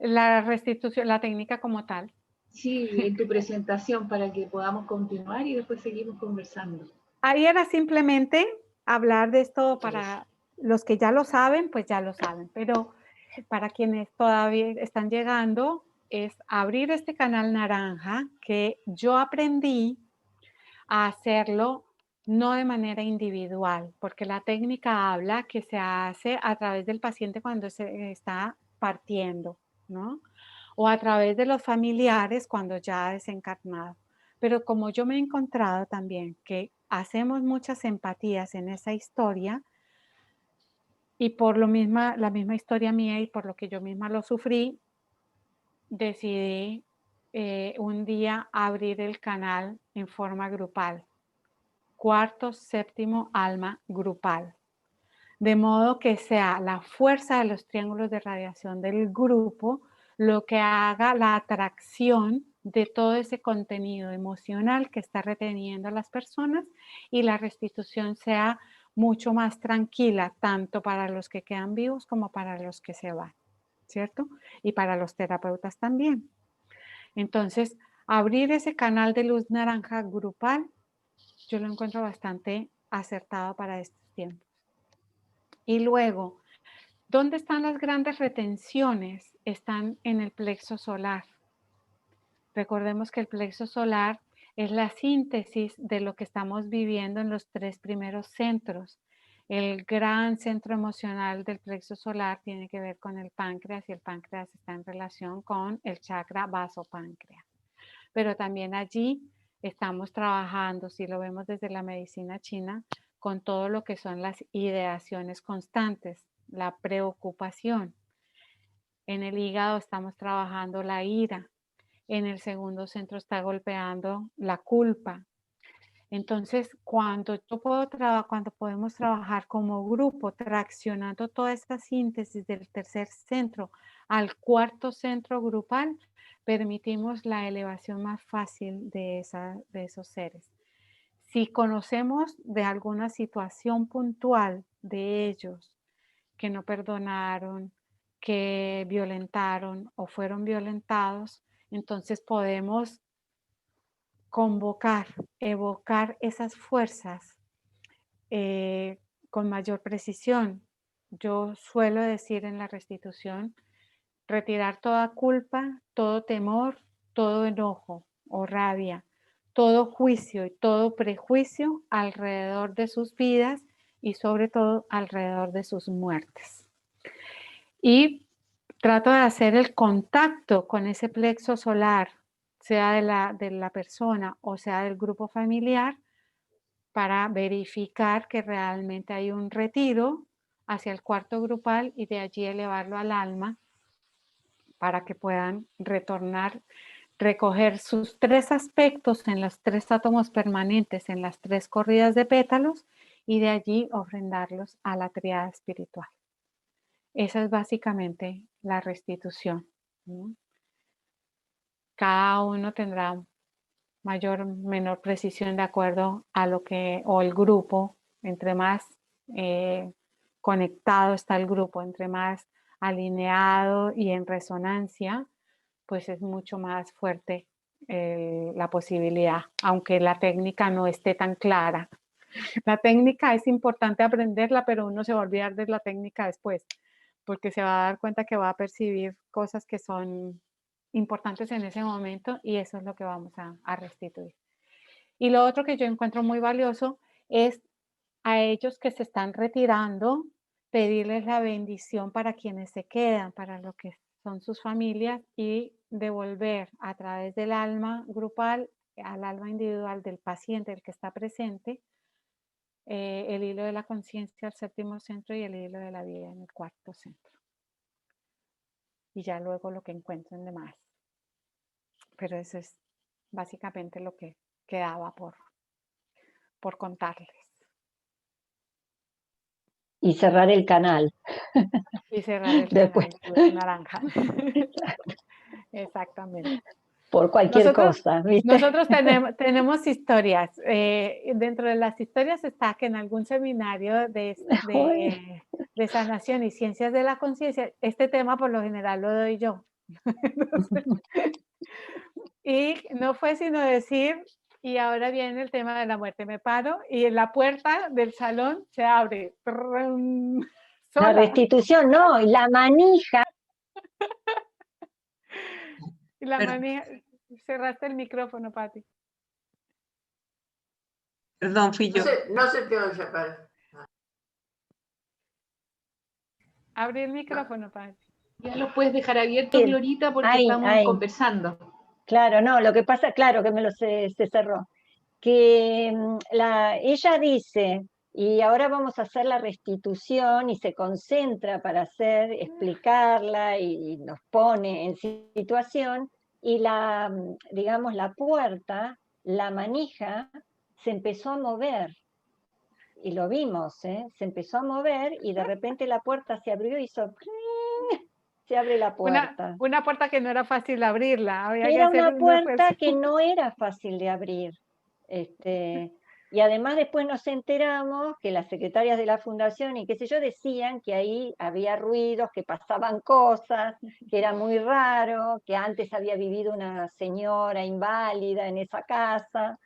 La restitución, la técnica como tal. Sí, en tu presentación para que podamos continuar y después seguimos conversando. Ahí era simplemente hablar de esto para los que ya lo saben, pues ya lo saben, pero para quienes todavía están llegando, es abrir este canal naranja que yo aprendí a hacerlo no de manera individual, porque la técnica habla que se hace a través del paciente cuando se está partiendo, ¿no? O a través de los familiares cuando ya ha desencarnado. Pero como yo me he encontrado también que hacemos muchas empatías en esa historia, y por la misma historia mía y por lo que yo misma lo sufrí, decidí un día abrir el canal en forma grupal. 4º, 7º alma grupal. De modo que sea la fuerza de los triángulos de radiación del grupo lo que haga la atracción de todo ese contenido emocional que está reteniendo a las personas y la restitución sea mucho más tranquila, tanto para los que quedan vivos como para los que se van, ¿cierto? Y para los terapeutas también. Entonces, abrir ese canal de luz naranja grupal, yo lo encuentro bastante acertado para estos tiempos. Y luego, ¿dónde están las grandes retenciones? Están en el plexo solar. Recordemos que el plexo solar es la síntesis de lo que estamos viviendo en los 3 primeros centros. El gran centro emocional del plexo solar tiene que ver con el páncreas y el páncreas está en relación con el chakra vasopáncreas. Pero también allí estamos trabajando, si lo vemos desde la medicina china, con todo lo que son las ideaciones constantes, la preocupación. En el hígado estamos trabajando la ira. En el segundo centro está golpeando la culpa. Entonces, cuando podemos trabajar como grupo, traccionando toda esta síntesis del tercer centro al 4º centro grupal, permitimos la elevación más fácil de esos seres. Si conocemos de alguna situación puntual de ellos que no perdonaron, que violentaron o fueron violentados, entonces podemos convocar, evocar esas fuerzas con mayor precisión. Yo suelo decir en la restitución, retirar toda culpa, todo temor, todo enojo o rabia, todo juicio y todo prejuicio alrededor de sus vidas y sobre todo alrededor de sus muertes. Y trato de hacer el contacto con ese plexo solar, sea de la persona o sea del grupo familiar, para verificar que realmente hay un retiro hacia el 4º grupal y de allí elevarlo al alma para que puedan retornar, recoger sus 3 aspectos en los 3 átomos permanentes, en las 3 corridas de pétalos y de allí ofrendarlos a la triada espiritual. Esa es básicamente la restitución, ¿no? Cada uno tendrá mayor o menor precisión de acuerdo a lo que, o el grupo, entre más conectado está el grupo, entre más alineado y en resonancia, pues es mucho más fuerte la posibilidad, aunque la técnica no esté tan clara. La técnica es importante aprenderla, pero uno se va a olvidar de la técnica después, porque se va a dar cuenta que va a percibir cosas que son importantes en ese momento y eso es lo que vamos a restituir. Y lo otro que yo encuentro muy valioso es a ellos que se están retirando, pedirles la bendición para quienes se quedan, para lo que son sus familias y devolver a través del alma grupal al alma individual del paciente, el que está presente, el hilo de la conciencia al séptimo centro y el hilo de la vida en el cuarto centro. Y ya luego lo que encuentren de más. Pero eso es básicamente lo que quedaba por contarles. Y cerrar el canal. Y cerrar el Después. canal naranja. Exactamente. Por cualquier cosa, ¿viste? Nosotros tenemos historias. Dentro de las historias está que en algún seminario de sanación y ciencias de la conciencia, este tema por lo general lo doy yo. Entonces, y no fue sino decir, y ahora viene el tema de la muerte. Me paro y en la puerta del salón se abre. La restitución, no, y la manija. Y la manija, cerraste el micrófono, Pati. Perdón, fui yo. No se te oye, Pati. Abrí el micrófono, Pati. Ya lo puedes dejar abierto, Glorita, porque estamos conversando. Claro, no, lo que pasa, claro que se cerró. Que ella dice, y ahora vamos a hacer la restitución, y se concentra para explicarla, y nos pone en situación, y digamos, la puerta, la manija, se empezó a mover, y lo vimos, se empezó a mover, y de repente la puerta se abrió y hizo... Se abre la puerta. Una puerta que no era fácil abrirla. Era una puerta que no era fácil de abrir. Y además después nos enteramos que las secretarias de la fundación y qué sé yo decían que ahí había ruidos, que pasaban cosas, que era muy raro, que antes había vivido una señora inválida en esa casa.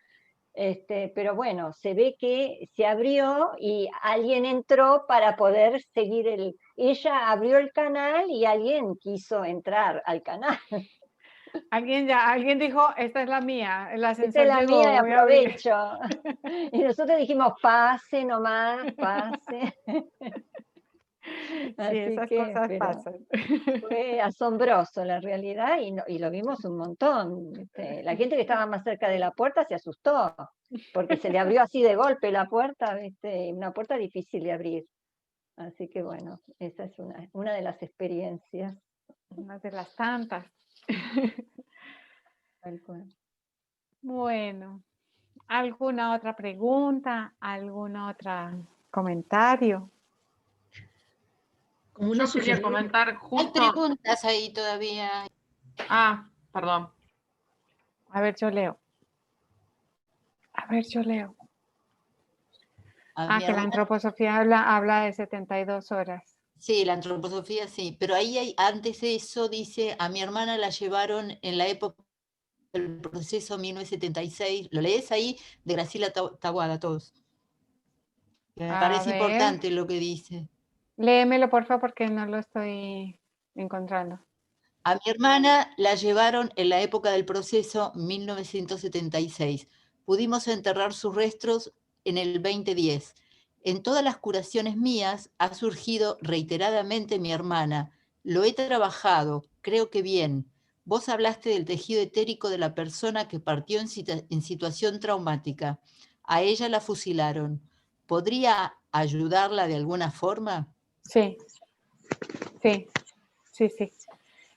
Pero bueno, se ve que se abrió y alguien entró para poder seguir ella abrió el canal y alguien quiso entrar al canal. Alguien dijo, esta es la mía, el ascensor esta es la llegó, mía y voy a abrir. aprovecho. Y nosotros dijimos, pase nomás, pase. Sí, Así esas que, cosas pasan. Fue asombroso la realidad y lo vimos un montón. La gente que estaba más cerca de la puerta se asustó, porque se le abrió así de golpe la puerta, una puerta difícil de abrir. Así que bueno, esa es una de las experiencias. Una de las tantas. Tal cual. Bueno, ¿alguna otra pregunta? ¿Algún otro comentario? Yo quería comentar justo... Hay preguntas ahí todavía. Ah, perdón. A ver, yo leo. Que la antroposofía habla de 72 horas. Sí, la antroposofía sí, pero ahí antes de eso dice, a mi hermana la llevaron en la época del proceso 1976, ¿lo lees ahí? De Graciela Taboada, todos. Me parece importante lo que dice. Léemelo, por favor, porque no lo estoy encontrando. A mi hermana la llevaron en la época del proceso 1976. Pudimos enterrar sus restos en el 2010. En todas las curaciones mías ha surgido reiteradamente mi hermana. Lo he trabajado, creo que bien. Vos hablaste del tejido etérico de la persona que partió en situación traumática. A ella la fusilaron. ¿Podría ayudarla de alguna forma? Sí.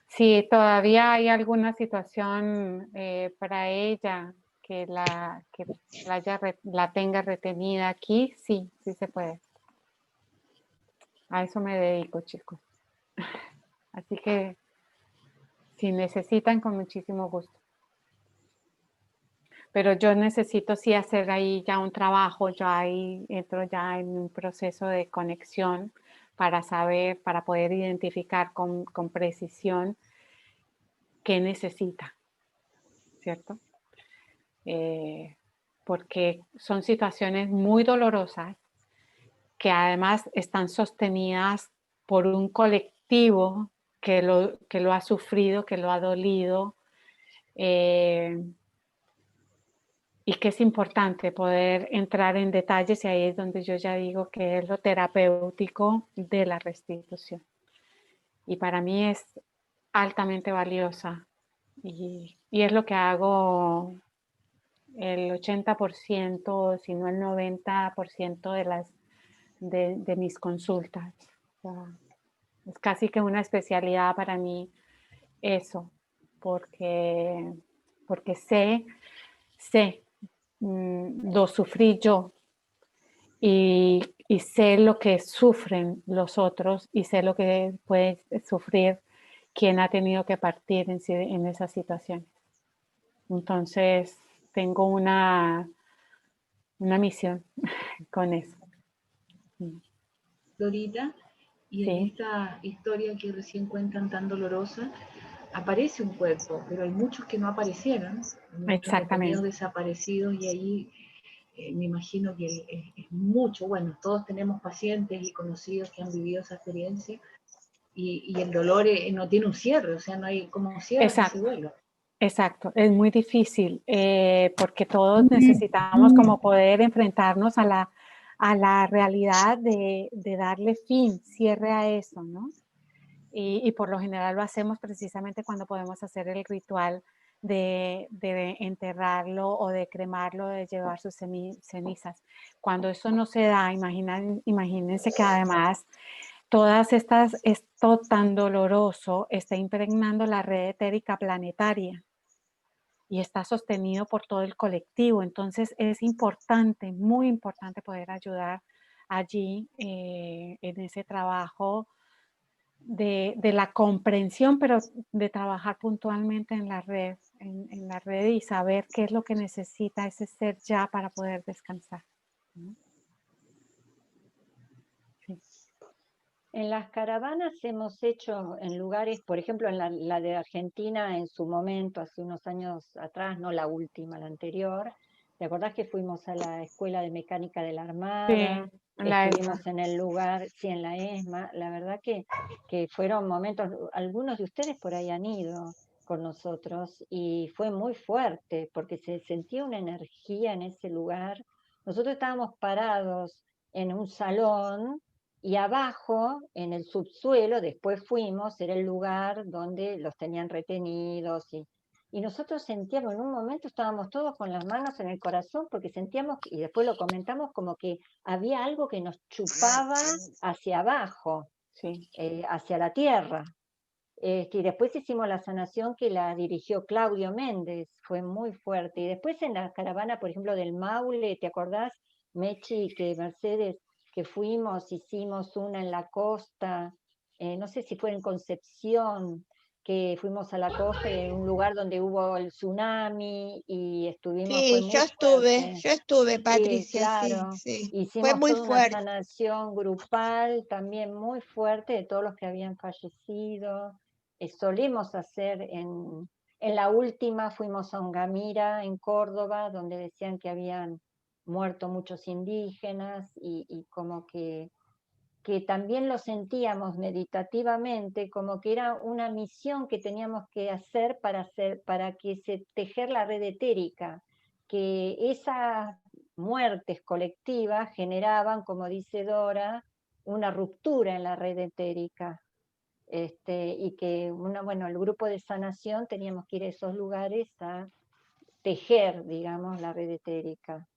Si todavía hay alguna situación para ella que la tenga retenida aquí, sí se puede. A eso me dedico, chicos. Así que si necesitan, con muchísimo gusto. Pero yo necesito sí hacer ahí ya un trabajo, yo ahí entro ya en un proceso de conexión para saber, para poder identificar con precisión qué necesita, ¿cierto? Porque son situaciones muy dolorosas que además están sostenidas por un colectivo que lo ha sufrido, que lo ha dolido, y que es importante poder entrar en detalles, y ahí es donde yo ya digo que es lo terapéutico de la restitución. Y para mí es altamente valiosa y es lo que hago el 80%, si no el 90% de mis consultas. O sea, es casi que una especialidad para mí eso, porque sé, lo sufrí yo y sé lo que sufren los otros y sé lo que puede sufrir quien ha tenido que partir en esas situaciones. Entonces, tengo una misión con eso. Dorita, y en esta historia que recién cuentan tan dolorosa, aparece un cuerpo, pero hay muchos que no aparecieron, muchos detenidos desaparecidos, y ahí me imagino que es mucho. Bueno, todos tenemos pacientes y conocidos que han vivido esa experiencia, y el dolor no tiene un cierre, o sea, no hay como cierre ese duelo. Exacto, es muy difícil porque todos necesitamos como poder enfrentarnos a la realidad de darle fin, cierre a eso, ¿no? Y por lo general lo hacemos precisamente cuando podemos hacer el ritual de enterrarlo o de cremarlo, de llevar sus cenizas. Cuando eso no se da, imagínense que además esto tan doloroso está impregnando la red etérica planetaria y está sostenido por todo el colectivo. Entonces es importante, muy importante poder ayudar allí en ese trabajo de la comprensión, pero de trabajar puntualmente en la red, en la red y saber qué es lo que necesita ese ser ya para poder descansar, ¿no? Sí. En las caravanas hemos hecho en lugares, por ejemplo, en la de Argentina en su momento, hace unos años atrás, no la última, la anterior. ¿Te acordás que fuimos a la Escuela de Mecánica de la Armada? Sí, la estuvimos en el lugar, sí, en la ESMA. La verdad que fueron momentos, algunos de ustedes por ahí han ido con nosotros y fue muy fuerte porque se sentía una energía en ese lugar. Nosotros estábamos parados en un salón y abajo, en el subsuelo, después fuimos, era el lugar donde los tenían retenidos y nosotros sentíamos, en un momento estábamos todos con las manos en el corazón porque sentíamos, y después lo comentamos, como que había algo que nos chupaba hacia abajo, hacia la tierra. Y después hicimos la sanación que la dirigió Claudio Méndez, fue muy fuerte. Y después en la caravana, por ejemplo, del Maule, ¿te acordás, Mechi, que Mercedes, que fuimos, hicimos una en la costa, no sé si fue en Concepción, que fuimos a la costa y en un lugar donde hubo el tsunami y estuvimos... Sí, yo estuve, Patricia, claro, sí. Hicimos Fue muy toda fuerte. una sanación grupal también muy fuerte de todos los que habían fallecido. Solimos hacer en la última, fuimos a Ongamira, en Córdoba, donde decían que habían muerto muchos indígenas y como que también lo sentíamos meditativamente, como que era una misión que teníamos que hacer para que se tejer la red etérica, que esas muertes colectivas generaban, como dice Dora, una ruptura en la red etérica. Y que bueno, el grupo de sanación teníamos que ir a esos lugares a tejer, digamos, la red etérica.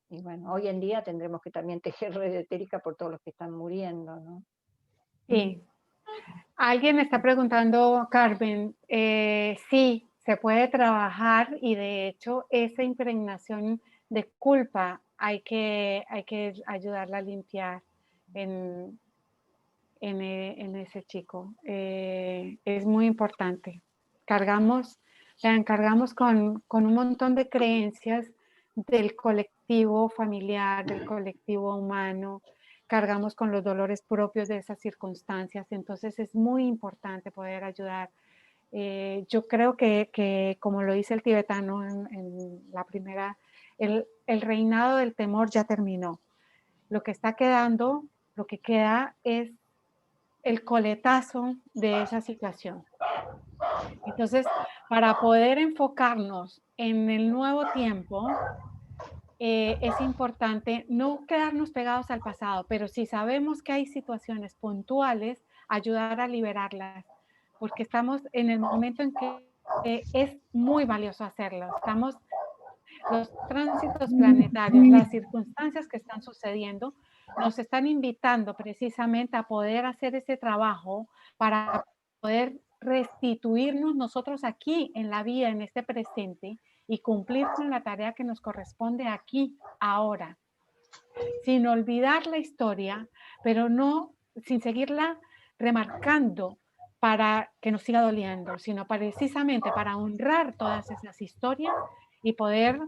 Y bueno, hoy en día tendremos que también tejer red etérica por todos los que están muriendo, ¿no? Sí. Alguien está preguntando, Carmen, sí, se puede trabajar y de hecho esa impregnación de culpa hay que ayudarla a limpiar en en ese chico. Es muy importante. Cargamos con un montón de creencias del colectivo familiar, del colectivo humano, cargamos con los dolores propios de esas circunstancias, entonces es muy importante poder ayudar. Yo creo que como lo dice el tibetano en la primera, el reinado del temor ya terminó. Lo que está quedando, lo que queda es el coletazo de esa situación. Entonces, para poder enfocarnos en el nuevo tiempo, es importante no quedarnos pegados al pasado, pero si sabemos que hay situaciones puntuales, ayudar a liberarlas, porque estamos en el momento en que es muy valioso hacerlo. Los tránsitos planetarios, las circunstancias que están sucediendo, nos están invitando precisamente a poder hacer ese trabajo para poder restituirnos nosotros aquí en la vida, en este presente, y cumplir con la tarea que nos corresponde aquí, ahora, sin olvidar la historia, pero no sin seguirla remarcando para que nos siga doliendo, sino precisamente para honrar todas esas historias y poder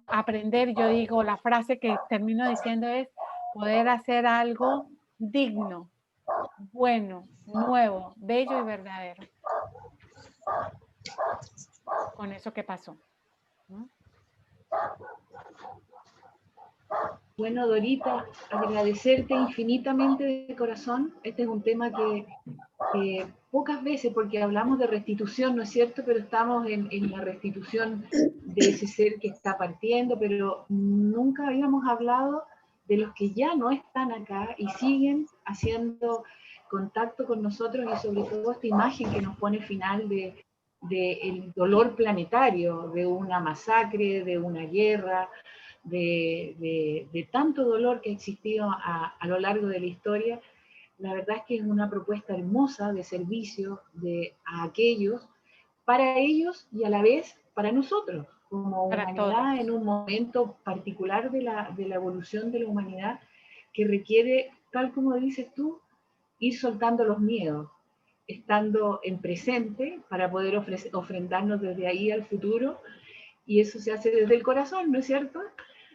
aprender. Yo digo, la frase que termino diciendo es poder hacer algo digno, bueno, nuevo, bello y verdadero con eso que pasó, ¿no? Bueno, Dorita, agradecerte infinitamente de corazón. Este es un tema que pocas veces, porque hablamos de restitución, ¿no es cierto? Pero estamos en la restitución de ese ser que está partiendo, pero nunca habíamos hablado de los que ya no están acá y siguen haciendo contacto con nosotros, y sobre todo esta imagen que nos pone final del dolor planetario, de una masacre, de una guerra, de tanto dolor que ha existido a lo largo de la historia. La verdad es que es una propuesta hermosa de servicio a aquellos, para ellos y a la vez para nosotros, como Para humanidad, todos. en un momento particular de la evolución de la humanidad, que requiere, tal como dices tú, ir soltando los miedos, estando en presente para poder ofrendarnos desde ahí al futuro, y eso se hace desde el corazón, ¿no es cierto?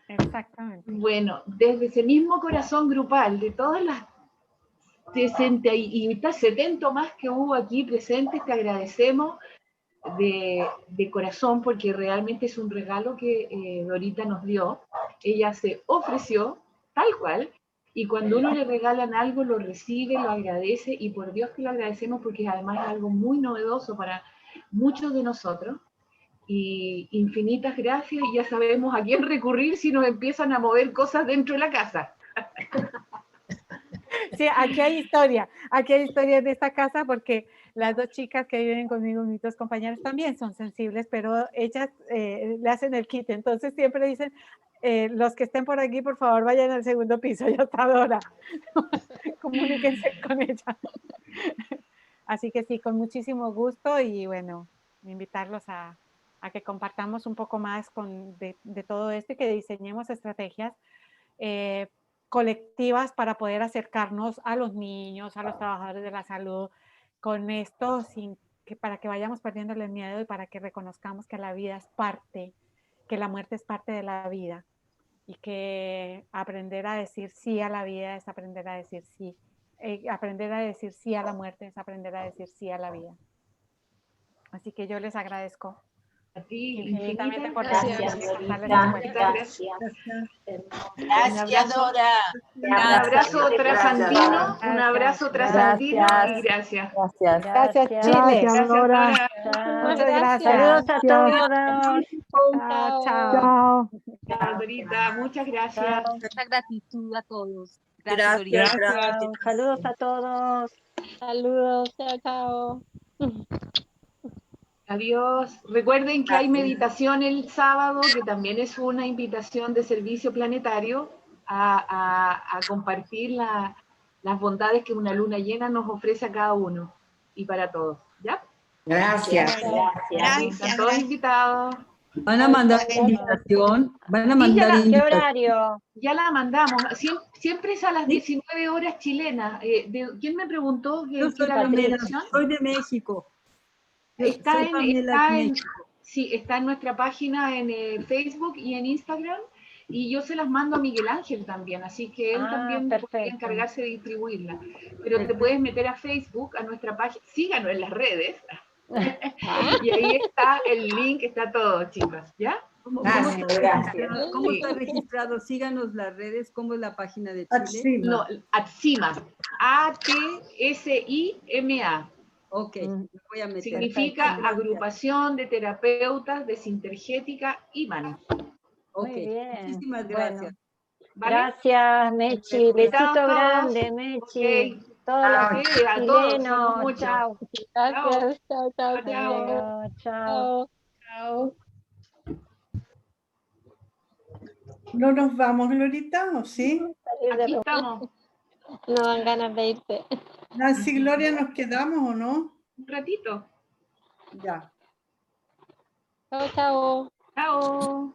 Exactamente. Bueno, desde ese mismo corazón grupal, de todas las 60 y 70 más que hubo aquí presentes, te agradecemos de corazón, porque realmente es un regalo que Dorita nos dio. Ella se ofreció tal cual, y cuando uno le regalan algo, lo recibe, lo agradece, y por Dios que lo agradecemos, porque además es algo muy novedoso para muchos de nosotros. Y infinitas gracias, y ya sabemos a quién recurrir si nos empiezan a mover cosas dentro de la casa. Sí, aquí hay historia de esta casa, porque las dos chicas que viven conmigo, mis dos compañeras, también son sensibles, pero ellas le hacen el kit, entonces siempre dicen, los que estén por aquí, por favor, vayan al segundo piso, ya está Dora, comuníquense con ella. Así que sí, con muchísimo gusto, y bueno, invitarlos a que compartamos un poco más de todo esto, y que diseñemos estrategias colectivas para poder acercarnos a los niños, a los trabajadores de la salud, con esto, para que vayamos perdiendo el miedo, y para que reconozcamos que la vida es parte, que la muerte es parte de la vida, y que aprender a decir sí a la vida es aprender a decir sí. Aprender a decir sí a la muerte es aprender a decir sí a la vida. Así que yo les agradezco a ti infinitamente por gracias, gracias, Dora. Un abrazo trasandino, un abrazo trasandino, y gracias. Gracias, Chile. Gracias, Dora. Muchas gracias. Saludos a todos. Chao. Chao, Dorita, muchas gracias. Mucha gratitud a todos. Gracias. Saludos a todos. Saludos, chao, chao. Adiós. Recuerden que hay meditación el sábado, que también es una invitación de servicio planetario a compartir las bondades que una luna llena nos ofrece a cada uno y para todos. ¿Ya? Gracias. Están todos invitados. Van a mandar invitación, van a mandar ¿Qué invitación. horario? Ya la mandamos, siempre es a las 19 horas chilenas. ¿Quién me preguntó Yo qué soy era la Pamela, invitación? soy de México. Está Soy Pamela de México. sí, está en nuestra página en Facebook y en Instagram, y yo se las mando a Miguel Ángel también, así que él también podría encargarse de distribuirla. Pero te puedes meter a Facebook, a nuestra página, síganos en las redes, y ahí está el link, está todo, chicos, ¿ya? ¿Cómo Sí. está registrado? Síganos las redes, ¿cómo es la página de Chile? No, ATSIMA, ATSIMA. Ok, me voy a meter. Significa Perfecto, gracias. Agrupación de Terapeutas de Sintergética IMAN. Ok, Muy bien. muchísimas Bueno, gracias. ¿Vale? gracias, Mechi. Besito Chao, grande, todos. Mechi. Ok. Todos los Ok, a todos, somos chilenos. muchos. Chao. Gracias. Chao, chao, Hasta chao. luego, chao. Chao. ¿No nos vamos, Glorita, o sí? Aquí estamos. No dan ganas de irse. Nancy, Gloria, ¿nos quedamos o no? Un ratito. Ya. Chao, chao. Chao.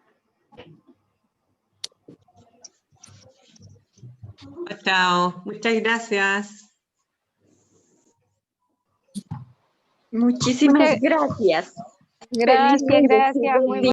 Chao, muchas gracias. Muchísimas gracias. Gracias, Feliz fin de gracias. Muy semana.